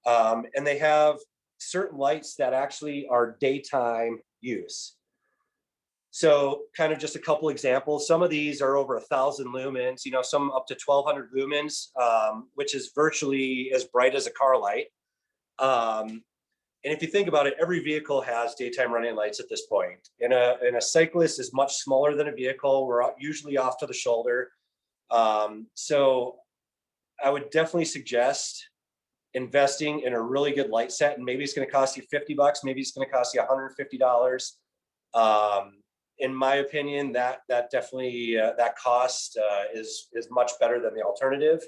S6: And they have certain lights that actually are daytime use. So kind of just a couple examples. Some of these are over 1,000 lumens, you know, some up to 1,200 lumens, which is virtually as bright as a car light. And if you think about it, every vehicle has daytime running lights at this point. And a cyclist is much smaller than a vehicle. We're usually off to the shoulder. So I would definitely suggest investing in a really good light set, and maybe it's going to cost you $50, maybe it's going to cost you $150. In my opinion, that definitely that cost is much better than the alternative.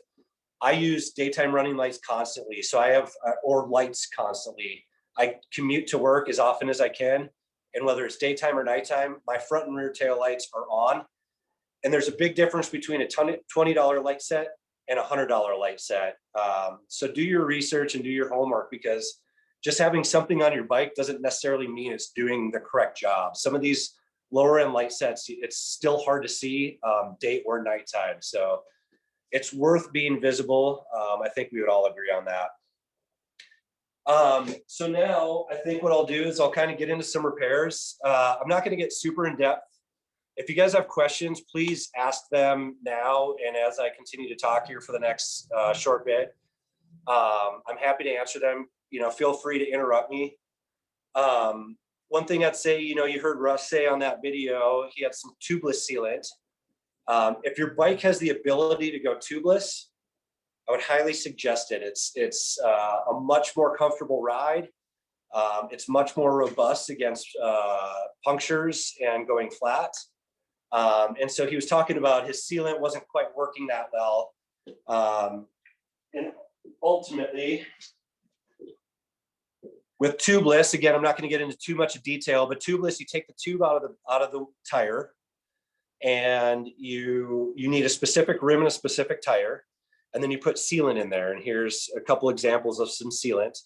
S6: I use daytime running lights constantly, so I have or lights constantly. I commute to work as often as I can, and whether it's daytime or nighttime, my front and rear tail lights are on. And there's a big difference between a $20 light set and a $100 light set. So do your research and do your homework, because just having something on your bike doesn't necessarily mean it's doing the correct job. Some of these lower end light sets, it's still hard to see day or nighttime. So it's worth being visible. I think we would all agree on that. So now I think what I'll do is I'll kind of get into some repairs. I'm not going to get super in depth. If you guys have questions, please ask them now. And as I continue to talk here for the next short bit, I'm happy to answer them. You know, feel free to interrupt me. One thing I'd say, you know, you heard Russ say on that video, he had some tubeless sealant. If your bike has the ability to go tubeless, I would highly suggest it. It's a much more comfortable ride. It's much more robust against punctures and going flat. And so he was talking about his sealant wasn't quite working that well. And ultimately, with tubeless, again, I'm not going to get into too much detail, but tubeless, you take the tube out of the tire, and you need a specific rim and a specific tire. And then you put sealant in there. And here's a couple examples of some sealant.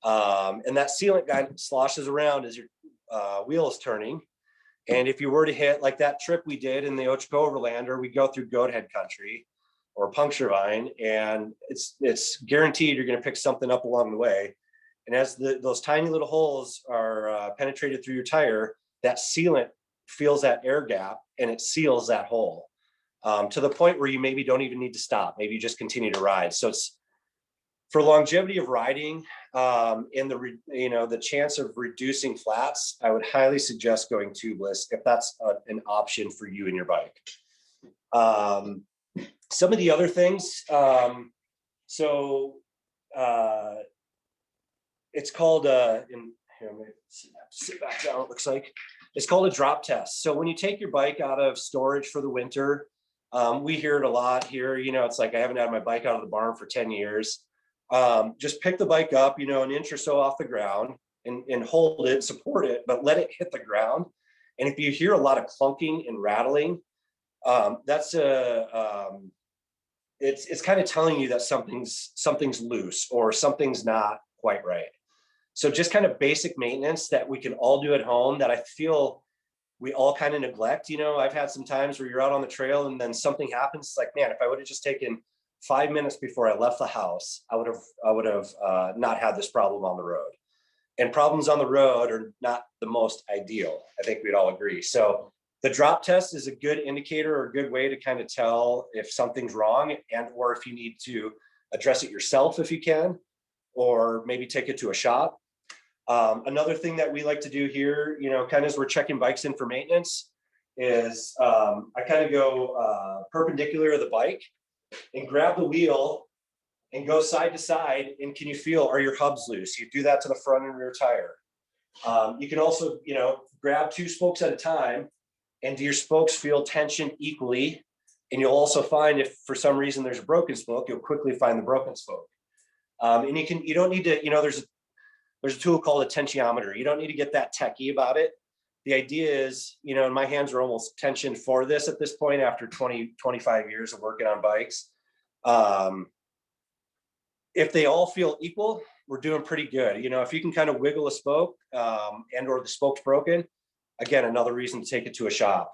S6: And that sealant guy sloshes around as your wheel is turning. And if you were to hit like that trip we did in the Ochiko Overlander, we go through goat head country or puncture vine, and it's guaranteed you're going to pick something up along the way. And as those tiny little holes are penetrated through your tire, that sealant feels that air gap and it seals that hole. To the point where you maybe don't even need to stop. Maybe you just continue to ride. So it's for longevity of riding and the chance of reducing flats. I would highly suggest going tubeless if that's an option for you and your bike. Some of the other things. It's called sit back down. It looks like it's called a drop test. So when you take your bike out of storage for the winter. We hear it a lot here. You know, it's like, I haven't had my bike out of the barn for 10 years. Just pick the bike up, you know, an inch or so off the ground and hold it, support it, but let it hit the ground. And if you hear a lot of clunking and rattling, it's kind of telling you that something's loose or something's not quite right. So just kind of basic maintenance that we can all do at home that I feel we all kind of neglect. You know, I've had some times where you're out on the trail and then something happens. It's like, man, if I would have just taken 5 minutes before I left the house, I would have not had this problem on the road. And problems on the road are not the most ideal. I think we'd all agree. So the drop test is a good indicator or a good way to kind of tell if something's wrong and or if you need to address it yourself if you can, or maybe take it to a shop. Another thing that we like to do here, kind of as we're checking bikes in for maintenance, is I kind of go perpendicular to the bike and grab the wheel and go side to side. And can you feel, are your hubs loose? You do that to the front and rear tire. You can also, grab 2 spokes at a time, and do your spokes feel tension equally? And you'll also find if for some reason there's a broken spoke, you'll quickly find the broken spoke. And you don't need to, there's a tool called a tensiometer. You don't need to get that techie about it. The idea is, and my hands are almost tensioned for this at this point after 25 years of working on bikes. If they all feel equal, we're doing pretty good. If you can kind of wiggle a spoke and or the spoke's broken, again, another reason to take it to a shop.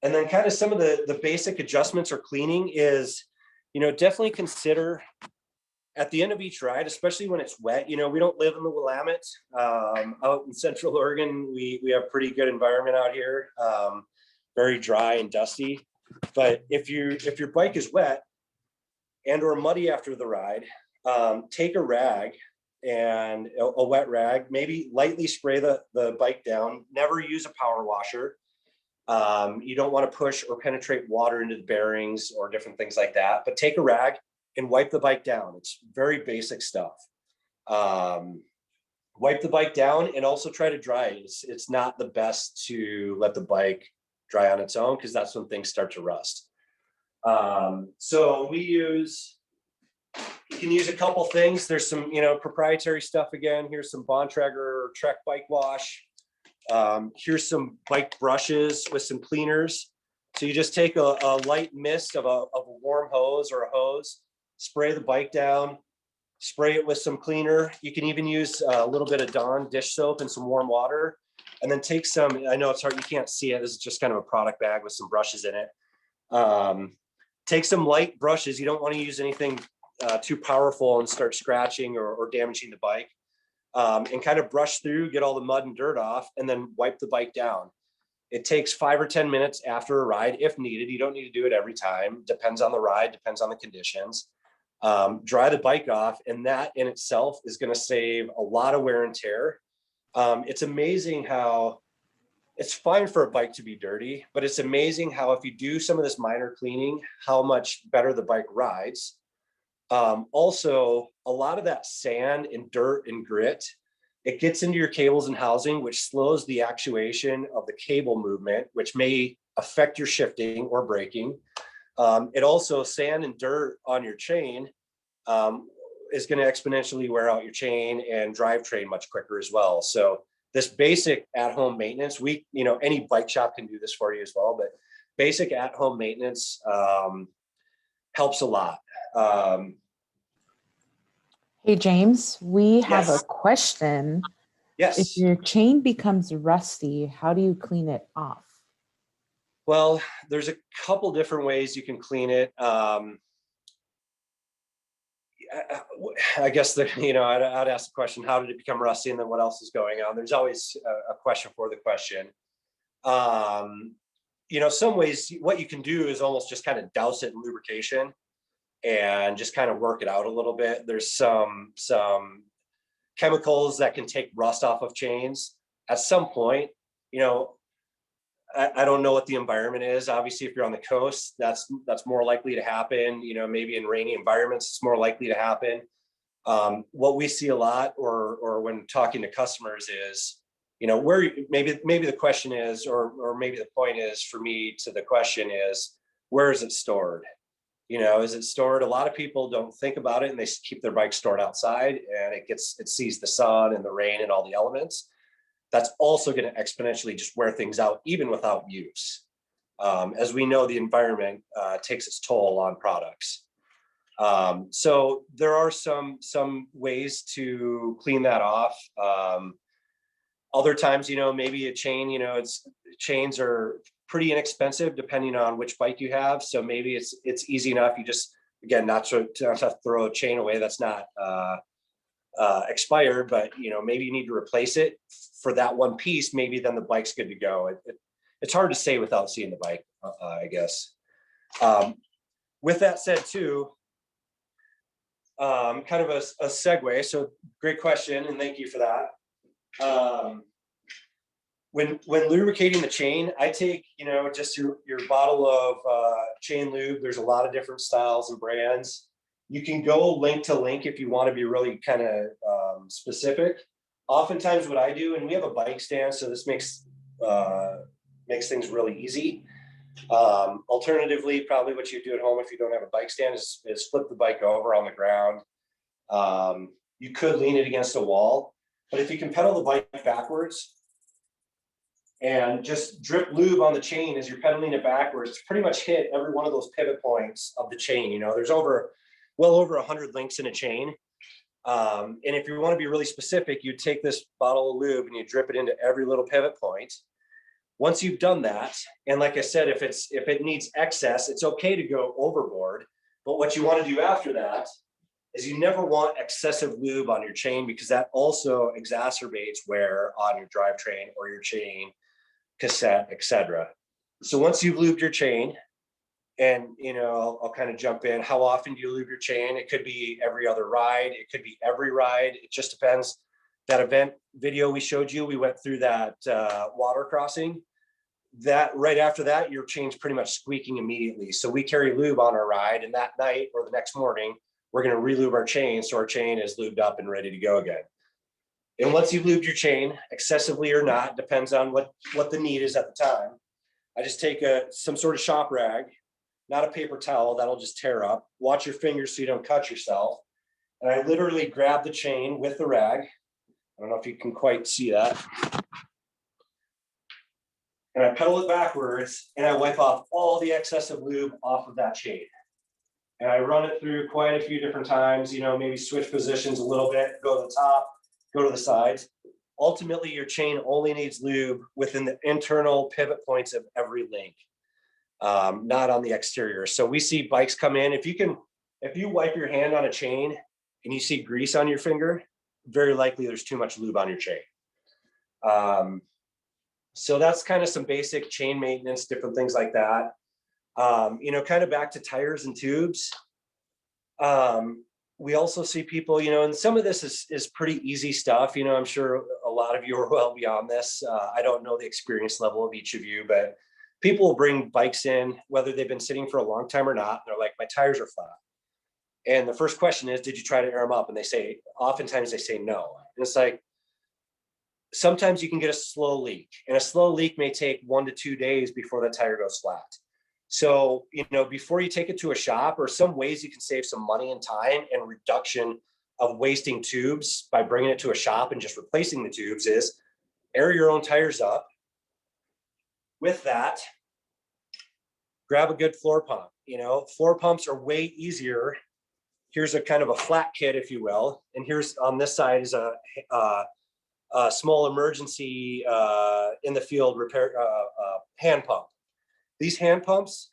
S6: And then kind of some of the basic adjustments or cleaning is, definitely consider at the end of each ride, especially when it's wet. We don't live in the Willamette. Out in Central Oregon, we have pretty good environment out here, very dry and dusty. But if your bike is wet and or muddy after the ride, take a rag and a wet rag, maybe lightly spray the bike down. Never use a power washer. You don't want to push or penetrate water into the bearings or different things like that, but take a rag and wipe the bike down. It's very basic stuff. Wipe the bike down and also try to dry it. It's not the best to let the bike dry on its own because that's when things start to rust. So you can use a couple things. There's some, proprietary stuff again. Here's some Bontrager or Trek bike wash. Here's some bike brushes with some cleaners. So you just take a light mist of a warm hose or a hose, spray the bike down, spray it with some cleaner. You can even use a little bit of Dawn dish soap and some warm water, and then take some, I know it's hard, you can't see it. This is just kind of a product bag with some brushes in it. Take some light brushes. You don't want to use anything too powerful and start scratching or damaging the bike. And kind of brush through, get all the mud and dirt off, and then wipe the bike down. It takes 5 or 10 minutes after a ride if needed. You don't need to do it every time. Depends on the ride, depends on the conditions. Dry the bike off, and that in itself is going to save a lot of wear and tear. It's amazing how it's fine for a bike to be dirty, but it's amazing how if you do some of this minor cleaning, how much better the bike rides. Also, a lot of that sand and dirt and grit, it gets into your cables and housing, which slows the actuation of the cable movement, which may affect your shifting or braking. It also, sand and dirt on your chain is going to exponentially wear out your chain and drivetrain much quicker as well. So this basic at-home maintenance, any bike shop can do this for you as well, but basic at-home maintenance helps a lot.
S2: Hey, James, we have
S6: Yes.
S2: a question.
S6: Yes.
S2: If your chain becomes rusty, how do you clean it off?
S6: Well, there's a couple different ways you can clean it. I guess I'd ask the question, how did it become rusty, and then what else is going on? There's always a question for the question. Some ways what you can do is almost just kind of douse it in lubrication and just kind of work it out a little bit. There's some chemicals that can take rust off of chains. At some point, I don't know what the environment is. Obviously, if you're on the coast, that's more likely to happen. Maybe in rainy environments, it's more likely to happen. What we see a lot, or when talking to customers, is, where maybe the question is, or maybe the point is for me to the question is, where is it stored? Is it stored? A lot of people don't think about it, and they keep their bike stored outside, and it sees the sun and the rain and all the elements. That's also going to exponentially just wear things out, even without use. As we know, the environment takes its toll on products. So there are some ways to clean that off. Other times, maybe a chain, chains are pretty inexpensive depending on which bike you have. So maybe it's easy enough. You just, again, not to throw a chain away that's not expired, but maybe you need to replace it for that one piece. Maybe then the bike's good to go. It's hard to say without seeing the bike, I guess. With that said too, kind of a segue. So great question, and thank you for that. When lubricating the chain, I take, just your bottle of chain lube. There's a lot of different styles and brands. You can go link to link if you want to be really kind of specific. Oftentimes what I do, and we have a bike stand, so this makes things really easy. Alternatively, probably what you do at home if you don't have a bike stand is flip the bike over on the ground. You could lean it against a wall, but if you can pedal the bike backwards and just drip lube on the chain as you're pedaling it backwards, to pretty much hit every one of those pivot points of the chain. There's well over 100 links in a chain. And if you want to be really specific, you take this bottle of lube and you drip it into every little pivot point. Once you've done that, and like I said, if it needs excess, it's okay to go overboard. But what you want to do after that is you never want excessive lube on your chain, because that also exacerbates wear on your drivetrain or your chain, cassette, etc. So once you've lubed your chain, and I'll kind of jump in. How often do you lube your chain? It could be every other ride. It could be every ride. It just depends. That event video we showed you, we went through that water crossing. That right after that, your chain's pretty much squeaking immediately. So we carry lube on our ride, and that night or the next morning, we're going to re-lube our chain so our chain is lubed up and ready to go again. And once you've lubed your chain, excessively or not, depends on what the need is at the time. I just take some sort of shop rag, not a paper towel, that'll just tear up. Watch your fingers so you don't cut yourself. And I literally grab the chain with the rag. I don't know if you can quite see that. And I pedal it backwards, and I wipe off all the excessive lube off of that chain. And I run it through quite a few different times, maybe switch positions a little bit, go to the top, go to the sides. Ultimately, your chain only needs lube within the internal pivot points of every link, not on the exterior. So we see bikes come in. If you wipe your hand on a chain and you see grease on your finger, very likely there's too much lube on your chain. So that's kind of some basic chain maintenance, different things like that. Kind of back to tires and tubes. We also see people, and some of this is pretty easy stuff. I'm sure a lot of you are well beyond this. I don't know the experience level of each of you, but people will bring bikes in, whether they've been sitting for a long time or not. They're like, my tires are flat. And the first question is, did you try to air them up? And oftentimes they say no. And it's like, sometimes you can get a slow leak, and a slow leak may take 1 to 2 days before the tire goes flat. So, before you take it to a shop, or some ways you can save some money and time and reduction of wasting tubes by bringing it to a shop and just replacing the tubes, is air your own tires up. With that, grab a good floor pump. Floor pumps are way easier. Here's a kind of a flat kit, if you will. And here's on this side is a small emergency in the field repair hand pump. These hand pumps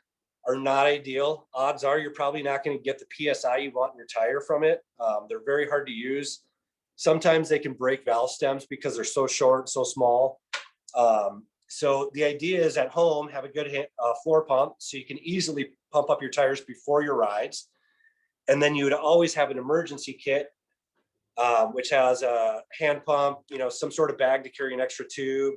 S6: are not ideal. Odds are you're probably not going to get the PSI you want in your tire from it. They're very hard to use. Sometimes they can break valve stems because they're so short, so small. So the idea is, at home, have a good floor pump so you can easily pump up your tires before your rides. And then you would always have an emergency kit, which has a hand pump, some sort of bag to carry an extra tube,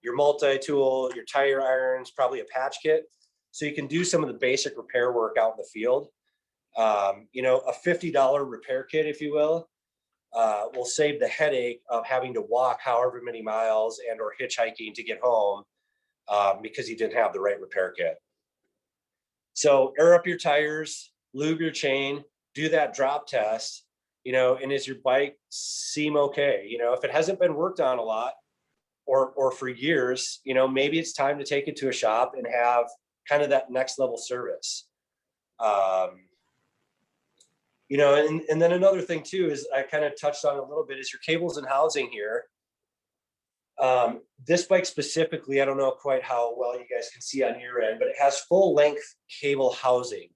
S6: your multi-tool, your tire irons, probably a patch kit. So you can do some of the basic repair work out in the field. A $50 repair kit, if you will save the headache of having to walk however many miles and or hitchhiking to get home because you didn't have the right repair kit. So air up your tires, lube your chain, do that drop test, and does your bike seem okay? If it hasn't been worked on a lot or for years, maybe it's time to take it to a shop and have kind of that next level service. And then another thing too is, I kind of touched on a little bit, is your cables and housing here. This bike specifically, I don't know quite how well you guys can see on your end, but it has full length cable housing,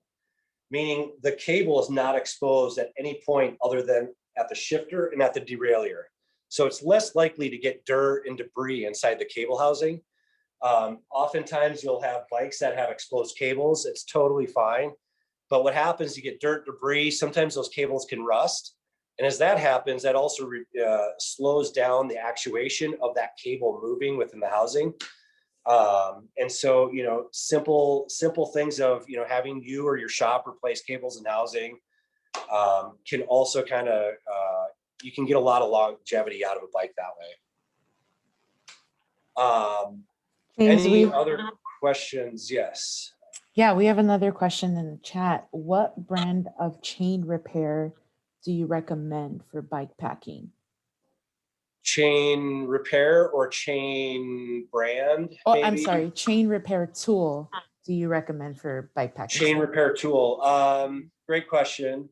S6: meaning the cable is not exposed at any point other than at the shifter and at the derailleur. So it's less likely to get dirt and debris inside the cable housing. Oftentimes you'll have bikes that have exposed cables. It's totally fine. But what happens, you get dirt, debris, sometimes those cables can rust. And as that happens, that also slows down the actuation of that cable moving within the housing. And so, simple things of, having you or your shop replace cables and housing can also kind of, you can get a lot of longevity out of a bike that way.
S2: James,
S6: Any other questions? Yes.
S2: yeah, we have another question in the chat. What brand of chain repair do you recommend for bike packing?
S6: Chain repair or chain brand?
S2: Oh, I'm
S6: maybe?
S2: sorry, chain repair tool do you recommend for bike packing?
S6: Chain repair tool. Great question.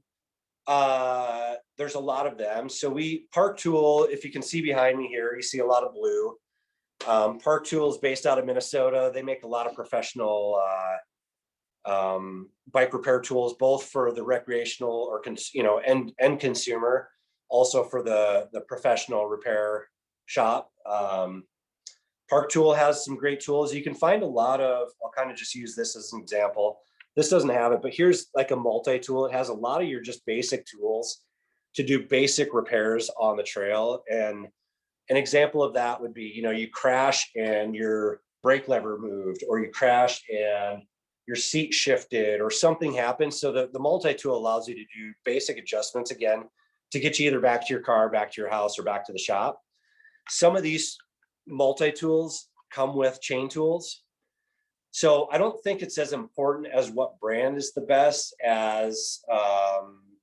S6: There's a lot of them. So Park Tool, if you can see behind me here, you see a lot of blue. Park Tool is based out of Minnesota. They make a lot of professional bike repair tools, both for the recreational or end consumer, also for the professional repair shop. Park Tool has some great tools. You can find a lot of, I'll kind of just use this as an example. This doesn't have it, but here's like a multi-tool. It has a lot of your just basic tools to do basic repairs on the trail. And an example of that would be, you crash and your brake lever moved, or you crashed and your seat shifted or something happened. So the multi-tool allows you to do basic adjustments again to get you either back to your car, back to your house, or back to the shop. Some of these multi-tools come with chain tools. So I don't think it's as important as what brand is the best as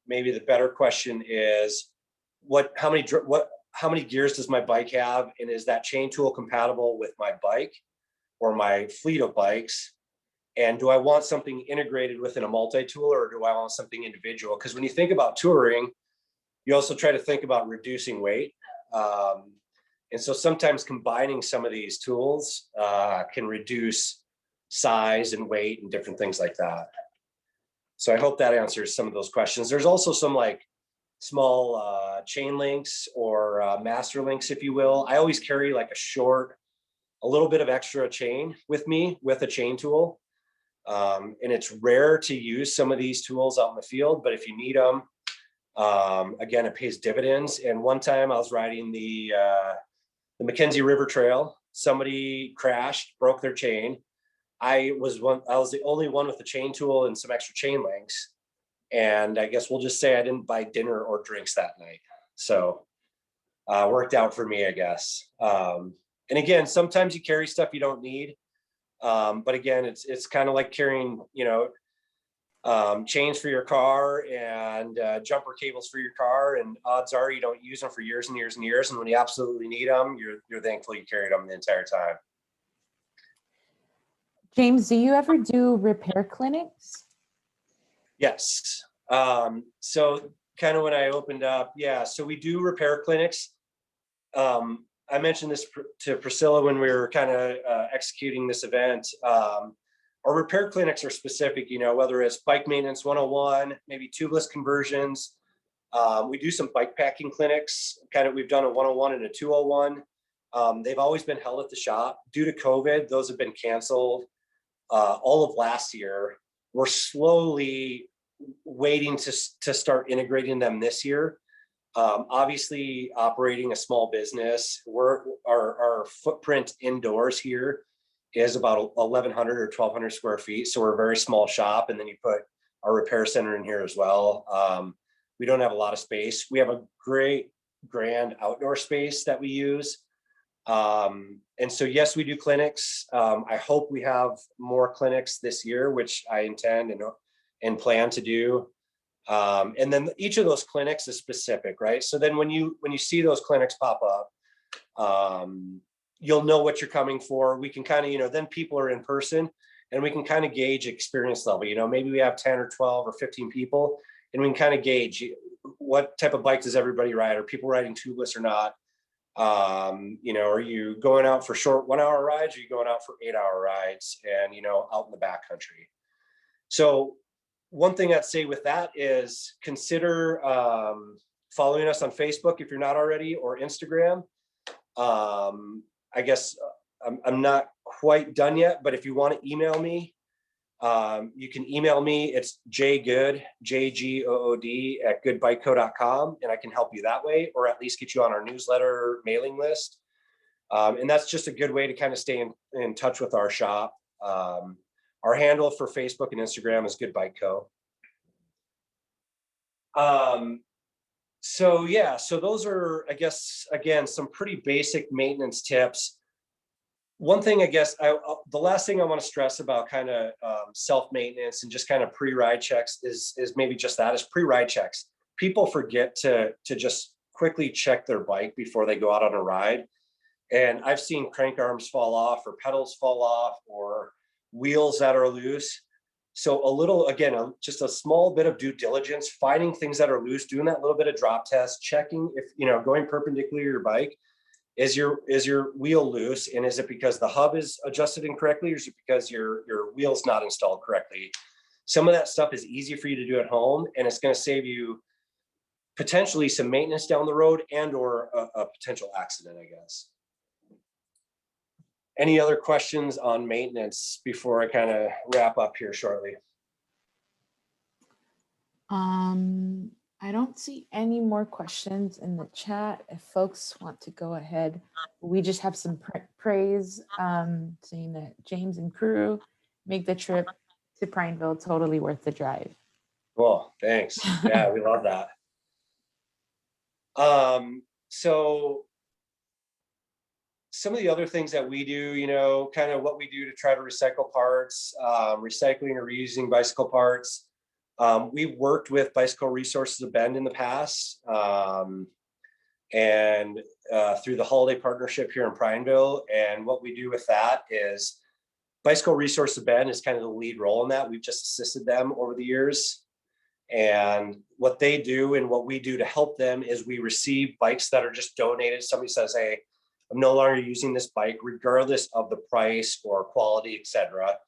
S6: maybe the better question is how many gears does my bike have? And is that chain tool compatible with my bike or my fleet of bikes? And do I want something integrated within a multi-tool, or do I want something individual? Because when you think about touring, you also try to think about reducing weight. And so sometimes combining some of these tools can reduce size and weight and different things like that. So I hope that answers some of those questions. There's also some like small chain links or master links, if you will. I always carry like a little bit of extra chain with me with a chain tool. And it's rare to use some of these tools out in the field, but if you need them, again, it pays dividends. And one time I was riding the Mackenzie River Trail. Somebody crashed, broke their chain. I was the only one with a chain tool and some extra chain links. And I guess we'll just say I didn't buy dinner or drinks that night. So worked out for me, I guess. And again, sometimes you carry stuff you don't need. But again, it's kind of like carrying, chains for your car and jumper cables for your car. And odds are you don't use them for years and years and years. And when you absolutely need them, you're thankful you carried them the entire time.
S2: James, do you ever do repair clinics?
S6: Yes. So kind of when I opened up, so we do repair clinics. I mentioned this to Priscilla when we were kind of executing this event. Our repair clinics are specific, whether it's bike maintenance 101, maybe tubeless conversions. We do some bike packing clinics, we've done a 101 and a 201. They've always been held at the shop. Due to COVID, those have been canceled all of last year. We're slowly waiting to start integrating them this year. Obviously, operating a small business, our footprint indoors here is about 1,100 or 1,200 square feet. So we're a very small shop. And then you put our repair center in here as well. We don't have a lot of space. We have a great grand outdoor space that we use. And so, yes, we do clinics. I hope we have more clinics this year, which I intend and plan to do. And then each of those clinics is specific, right? So then when you see those clinics pop up, you'll know what you're coming for. We can kind of, then people are in person and we can kind of gauge experience level. Maybe we have 10 or 12 or 15 people and we can kind of gauge what type of bike does everybody ride? Are people riding tubeless or not? You know, are you going out for short 1 hour rides? Or are you going out for 8 hour rides and, you know, out in the backcountry? So one thing I'd say with that is consider following us on Facebook if you're not already, or Instagram. I guess I'm not quite done yet, but if you want to email me, you can email me. It's jgood, JGOOD at goodbikeco.com, and I can help you that way, or at least get you on our newsletter mailing list. And that's just a good way to kind of stay in touch with our shop. Our handle for Facebook and Instagram is Good Bike Co. So yeah, so those are, I guess, again, some pretty basic maintenance tips. One thing, I guess, the last thing I want to stress about kind of self-maintenance and just kind of pre-ride checks is maybe just that, is pre-ride checks. People forget to just quickly check their bike before they go out on a ride. And I've seen crank arms fall off, or pedals fall off, or wheels that are loose. So a little, again, just a small bit of due diligence, finding things that are loose, doing that little bit of drop test, checking if, you know, going perpendicular to your bike, is your wheel loose? And is it because the hub is adjusted incorrectly, or is it because your wheel's not installed correctly? Some of that stuff is easy for you to do at home, and it's going to save you potentially some maintenance down the road and or a potential accident, I guess. Any other questions on maintenance before I kind of wrap up here shortly?
S2: I don't see any more questions in the chat. If folks want to go ahead, we just have some praise saying that James and crew make the trip to Prineville totally worth the drive.
S6: Cool, thanks. Yeah, we love that. So some of the other things that we do, you know, kind of what we do to try to recycle parts, recycling or reusing bicycle parts. We've worked with Bicycle Resources of Bend in the past, and through the holiday partnership here in Prineville. And what we do with that is Bicycle Resources of Bend is kind of the lead role in that. We've just assisted them over the years. And what they do and what we do to help them is we receive bikes that are just donated. Somebody says, hey, I'm no longer using this bike, regardless of the price or quality, etc.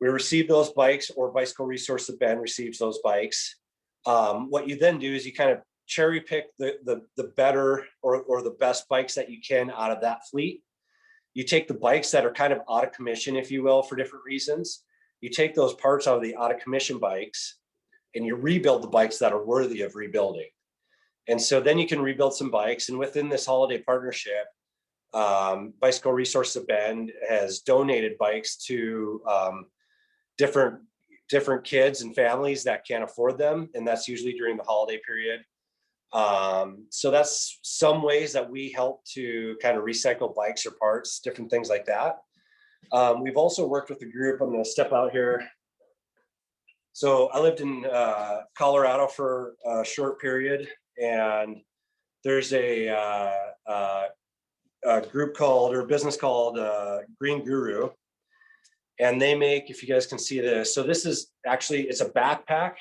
S6: We receive those bikes, or Bicycle Resource of Bend receives those bikes. What you then do is you kind of cherry pick the better or the best bikes that you can out of that fleet. You take the bikes that are kind of out of commission, if you will, for different reasons. You take those parts out of the out of commission bikes and you rebuild the bikes that are worthy of rebuilding. And so then you can rebuild some bikes. And within this holiday partnership, Bicycle Resource of Bend has donated bikes to different kids and families that can't afford them, and that's usually during the holiday period. So that's some ways that we help to kind of recycle bikes or parts, different things like that. We've also worked with a group. I'm going to step out here. So I lived in Colorado for a short period, and there's a group called, or a business called Green Guru. And they make, if you guys can see this, so this is actually, it's a backpack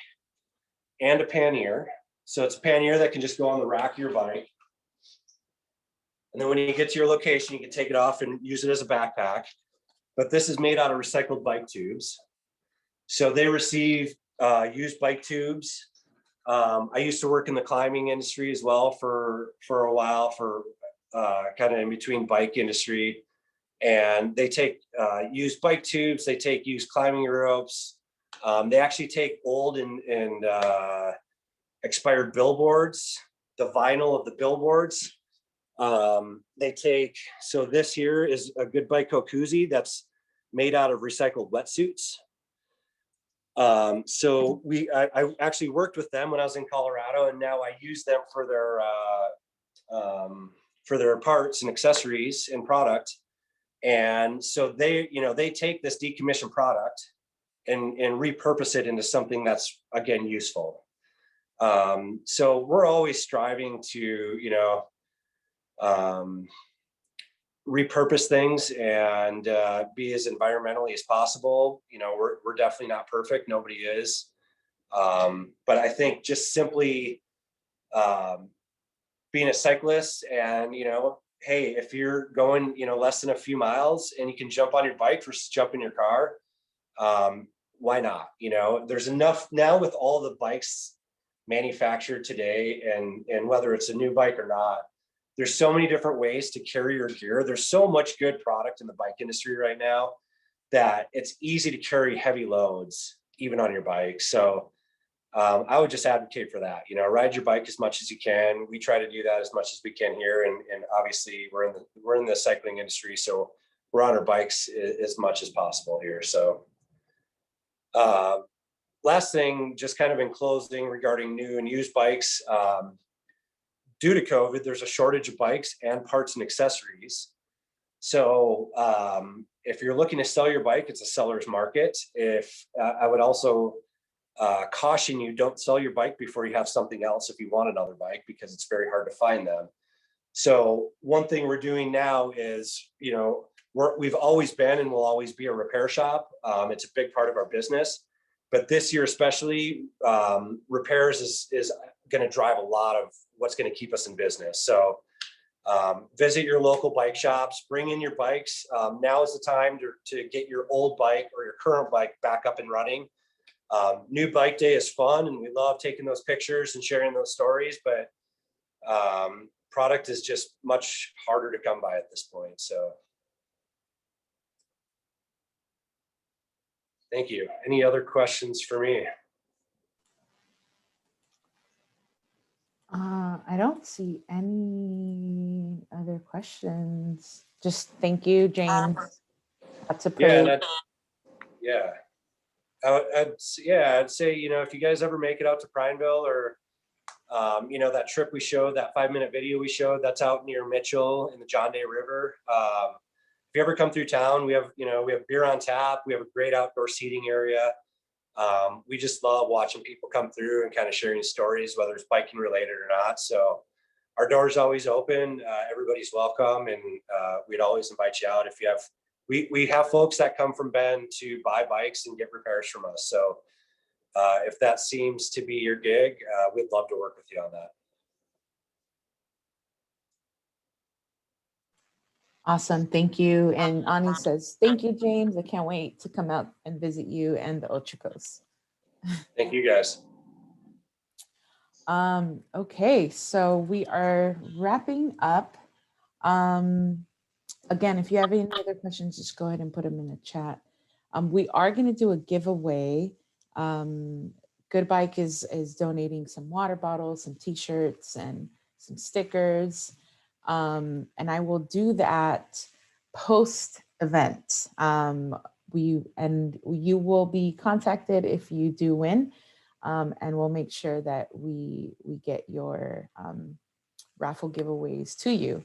S6: and a pannier. So it's a pannier that can just go on the rack of your bike. And then when you get to your location, you can take it off and use it as a backpack. But this is made out of recycled bike tubes. So they receive used bike tubes. I used to work in the climbing industry as well for a while, for kind of in between bike industry. And they take used bike tubes, they take used climbing ropes. They actually take old and expired billboards, the vinyl of the billboards. They take, so this here is a Good Bike Co koozie that's made out of recycled wetsuits. So I actually worked with them when I was in Colorado, and now I use them for their parts and accessories and product. And so they, you know, they take this decommissioned product and repurpose it into something that's, again, useful. So we're always striving to, you know, repurpose things and be as environmentally as possible. You know, we're definitely not perfect. Nobody is. But I think just simply being a cyclist and, hey, if you're going, less than a few miles and you can jump on your bike versus jump in your car, why not? There's enough now with all the bikes manufactured today, and whether it's a new bike or not, there's so many different ways to carry your gear. There's so much good product in the bike industry right now that it's easy to carry heavy loads even on your bike. So I would just advocate for that. Ride your bike as much as you can. We try to do that as much as we can here, and obviously we're in the cycling industry, so we're on our bikes as much as possible here. So last thing, just kind of in closing regarding new and used bikes, due to COVID, there's a shortage of bikes and parts and accessories. So if you're looking to sell your bike, it's a seller's market. If I would also caution you, don't sell your bike before you have something else if you want another bike, because it's very hard to find them. So one thing we're doing now is, we've always been and will always be a repair shop. It's a big part of our business, but this year especially, repairs is going to drive a lot of what's going to keep us in business. So visit your local bike shops, bring in your bikes. Now is the time to get your old bike or your current bike back up and running. New bike day is fun, and we love taking those pictures and sharing those stories, but product is just much harder to come by at this point. So thank you. Any other questions for me?
S2: I don't see any other questions. Just thank you, James. Lots of praise.
S6: I'd say, if you guys ever make it out to Prineville, or that trip we showed, that 5-minute video we showed, that's out near Mitchell in the John Day River. If you ever come through town, we have beer on tap. We have a great outdoor seating area. We just love watching people come through and kind of sharing stories, whether it's biking related or not. So our door's always open. Everybody's welcome, and we'd always invite you out if you have. We have folks that come from Bend to buy bikes and get repairs from us. So if that seems to be your gig, we'd love to work with you on that.
S2: Awesome. Thank you. And Ani says, thank you, James. I can't wait to come out and visit you and the Ochocos.
S6: Thank you, guys.
S2: Okay, so we are wrapping up. Again, if you have any other questions, just go ahead and put them in the chat. We are going to do a giveaway. Good Bike is donating some water bottles, some t-shirts, and some stickers. And I will do that post-event. You will be contacted if you do win, and we'll make sure that we get your raffle giveaways to you.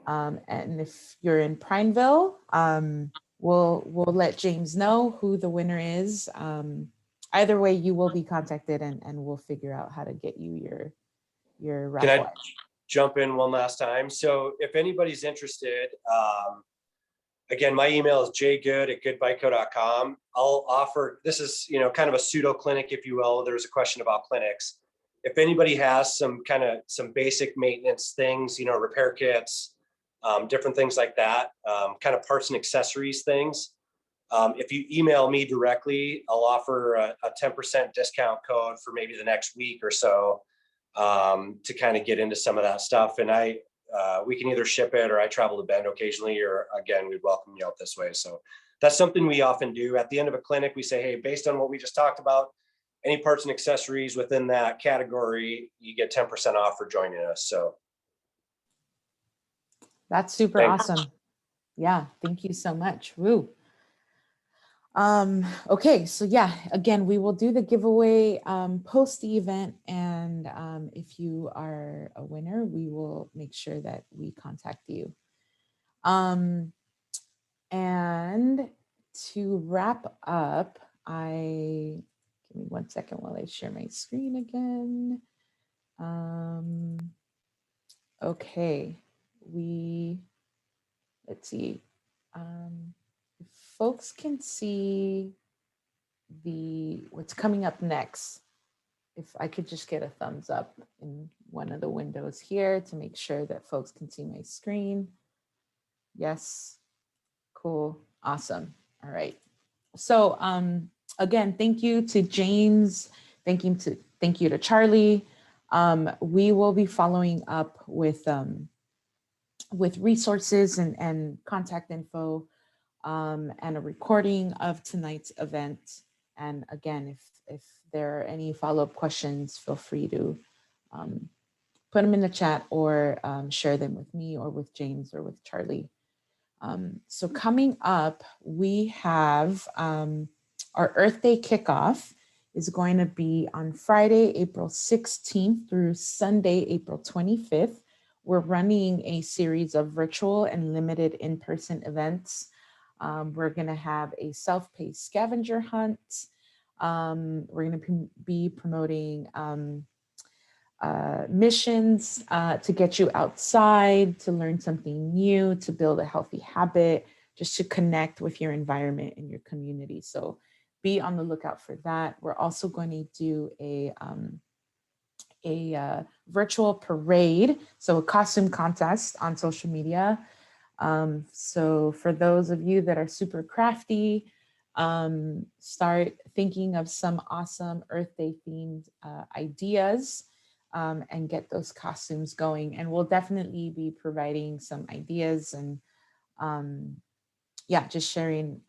S2: And if you're in Prineville, we'll let James know who the winner is. Either way, you will be contacted, and we'll figure out how to get you your raffle.
S6: Can I jump in one last time? So if anybody's interested, again, my email is jgood@goodbikeco.com. I'll offer, this is, kind of a pseudo clinic, if you will. There's a question about clinics. If anybody has some basic maintenance things, repair kits, different things like that, kind of parts and accessories things. If you email me directly, I'll offer a 10% discount code for maybe the next week or so, to kind of get into some of that stuff. And we can either ship it, or I travel to Bend occasionally, or again, we'd welcome you out this way. So that's something we often do. At the end of a clinic, we say, hey, based on what we just talked about, any parts and accessories within that category, you get 10% off for joining us. So
S2: that's super awesome. Yeah, thank you so much. Woo. Okay, so yeah, again, we will do the giveaway post the event, and if you are a winner, we will make sure that we contact you. And to wrap up, give me 1 second while I share my screen again. Okay, let's see. If folks can see what's coming up next. if I could just get a thumbs up in one of the windows here to make sure that folks can see my screen. Yes, cool, awesome. All right. So again, thank you to James. Thank you to Charlie. We will be following up with resources and contact info and a recording of tonight's event. And again, if there are any follow-up questions, feel free to put them in the chat or share them with me or with James or with Charlie. So coming up, we have our Earth Day kickoff is going to be on Friday, April 16th through Sunday, April 25th. We're running a series of virtual and limited in-person events. We're going to have a self-paced scavenger hunt. We're going to be promoting missions to get you outside, to learn something new, to build a healthy habit, just to connect with your environment and your community. So be on the lookout for that. We're also going to do a virtual parade, so a costume contest on social media. So for those of you that are super crafty, start thinking of some awesome Earth Day themed ideas and get those costumes going. And we'll definitely be providing some ideas and yeah, just sharing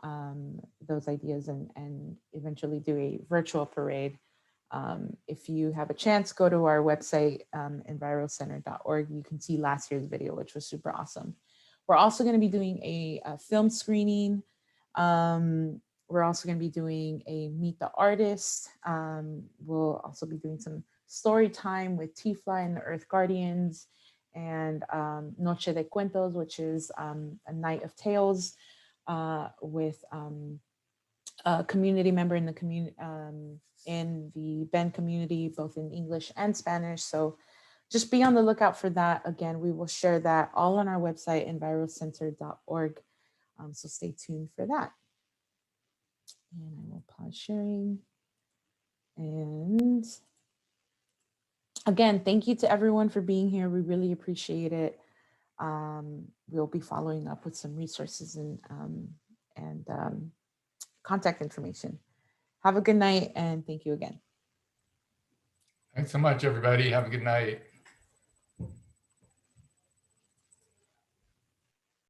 S2: those ideas and eventually do a virtual parade. If you have a chance, go to our website, envirocenter.org. You can see last year's video, which was super awesome. We're also going to be doing a film screening. We're also going to be doing a Meet the Artist. We'll also be doing some story time with T-Fly and the Earth Guardians, and Noche de Cuentos, which is a night of tales with a community member in the community, in the Bend community, both in English and Spanish. So just be on the lookout for that. Again, we will share that all on our website, envirocenter.org. So stay tuned for that. And I will pause sharing. And again, thank you to everyone for being here. We really appreciate it. We'll be following up with some resources and contact information. Have a good night and thank you again.
S1: Thanks so much, everybody. Have a good night.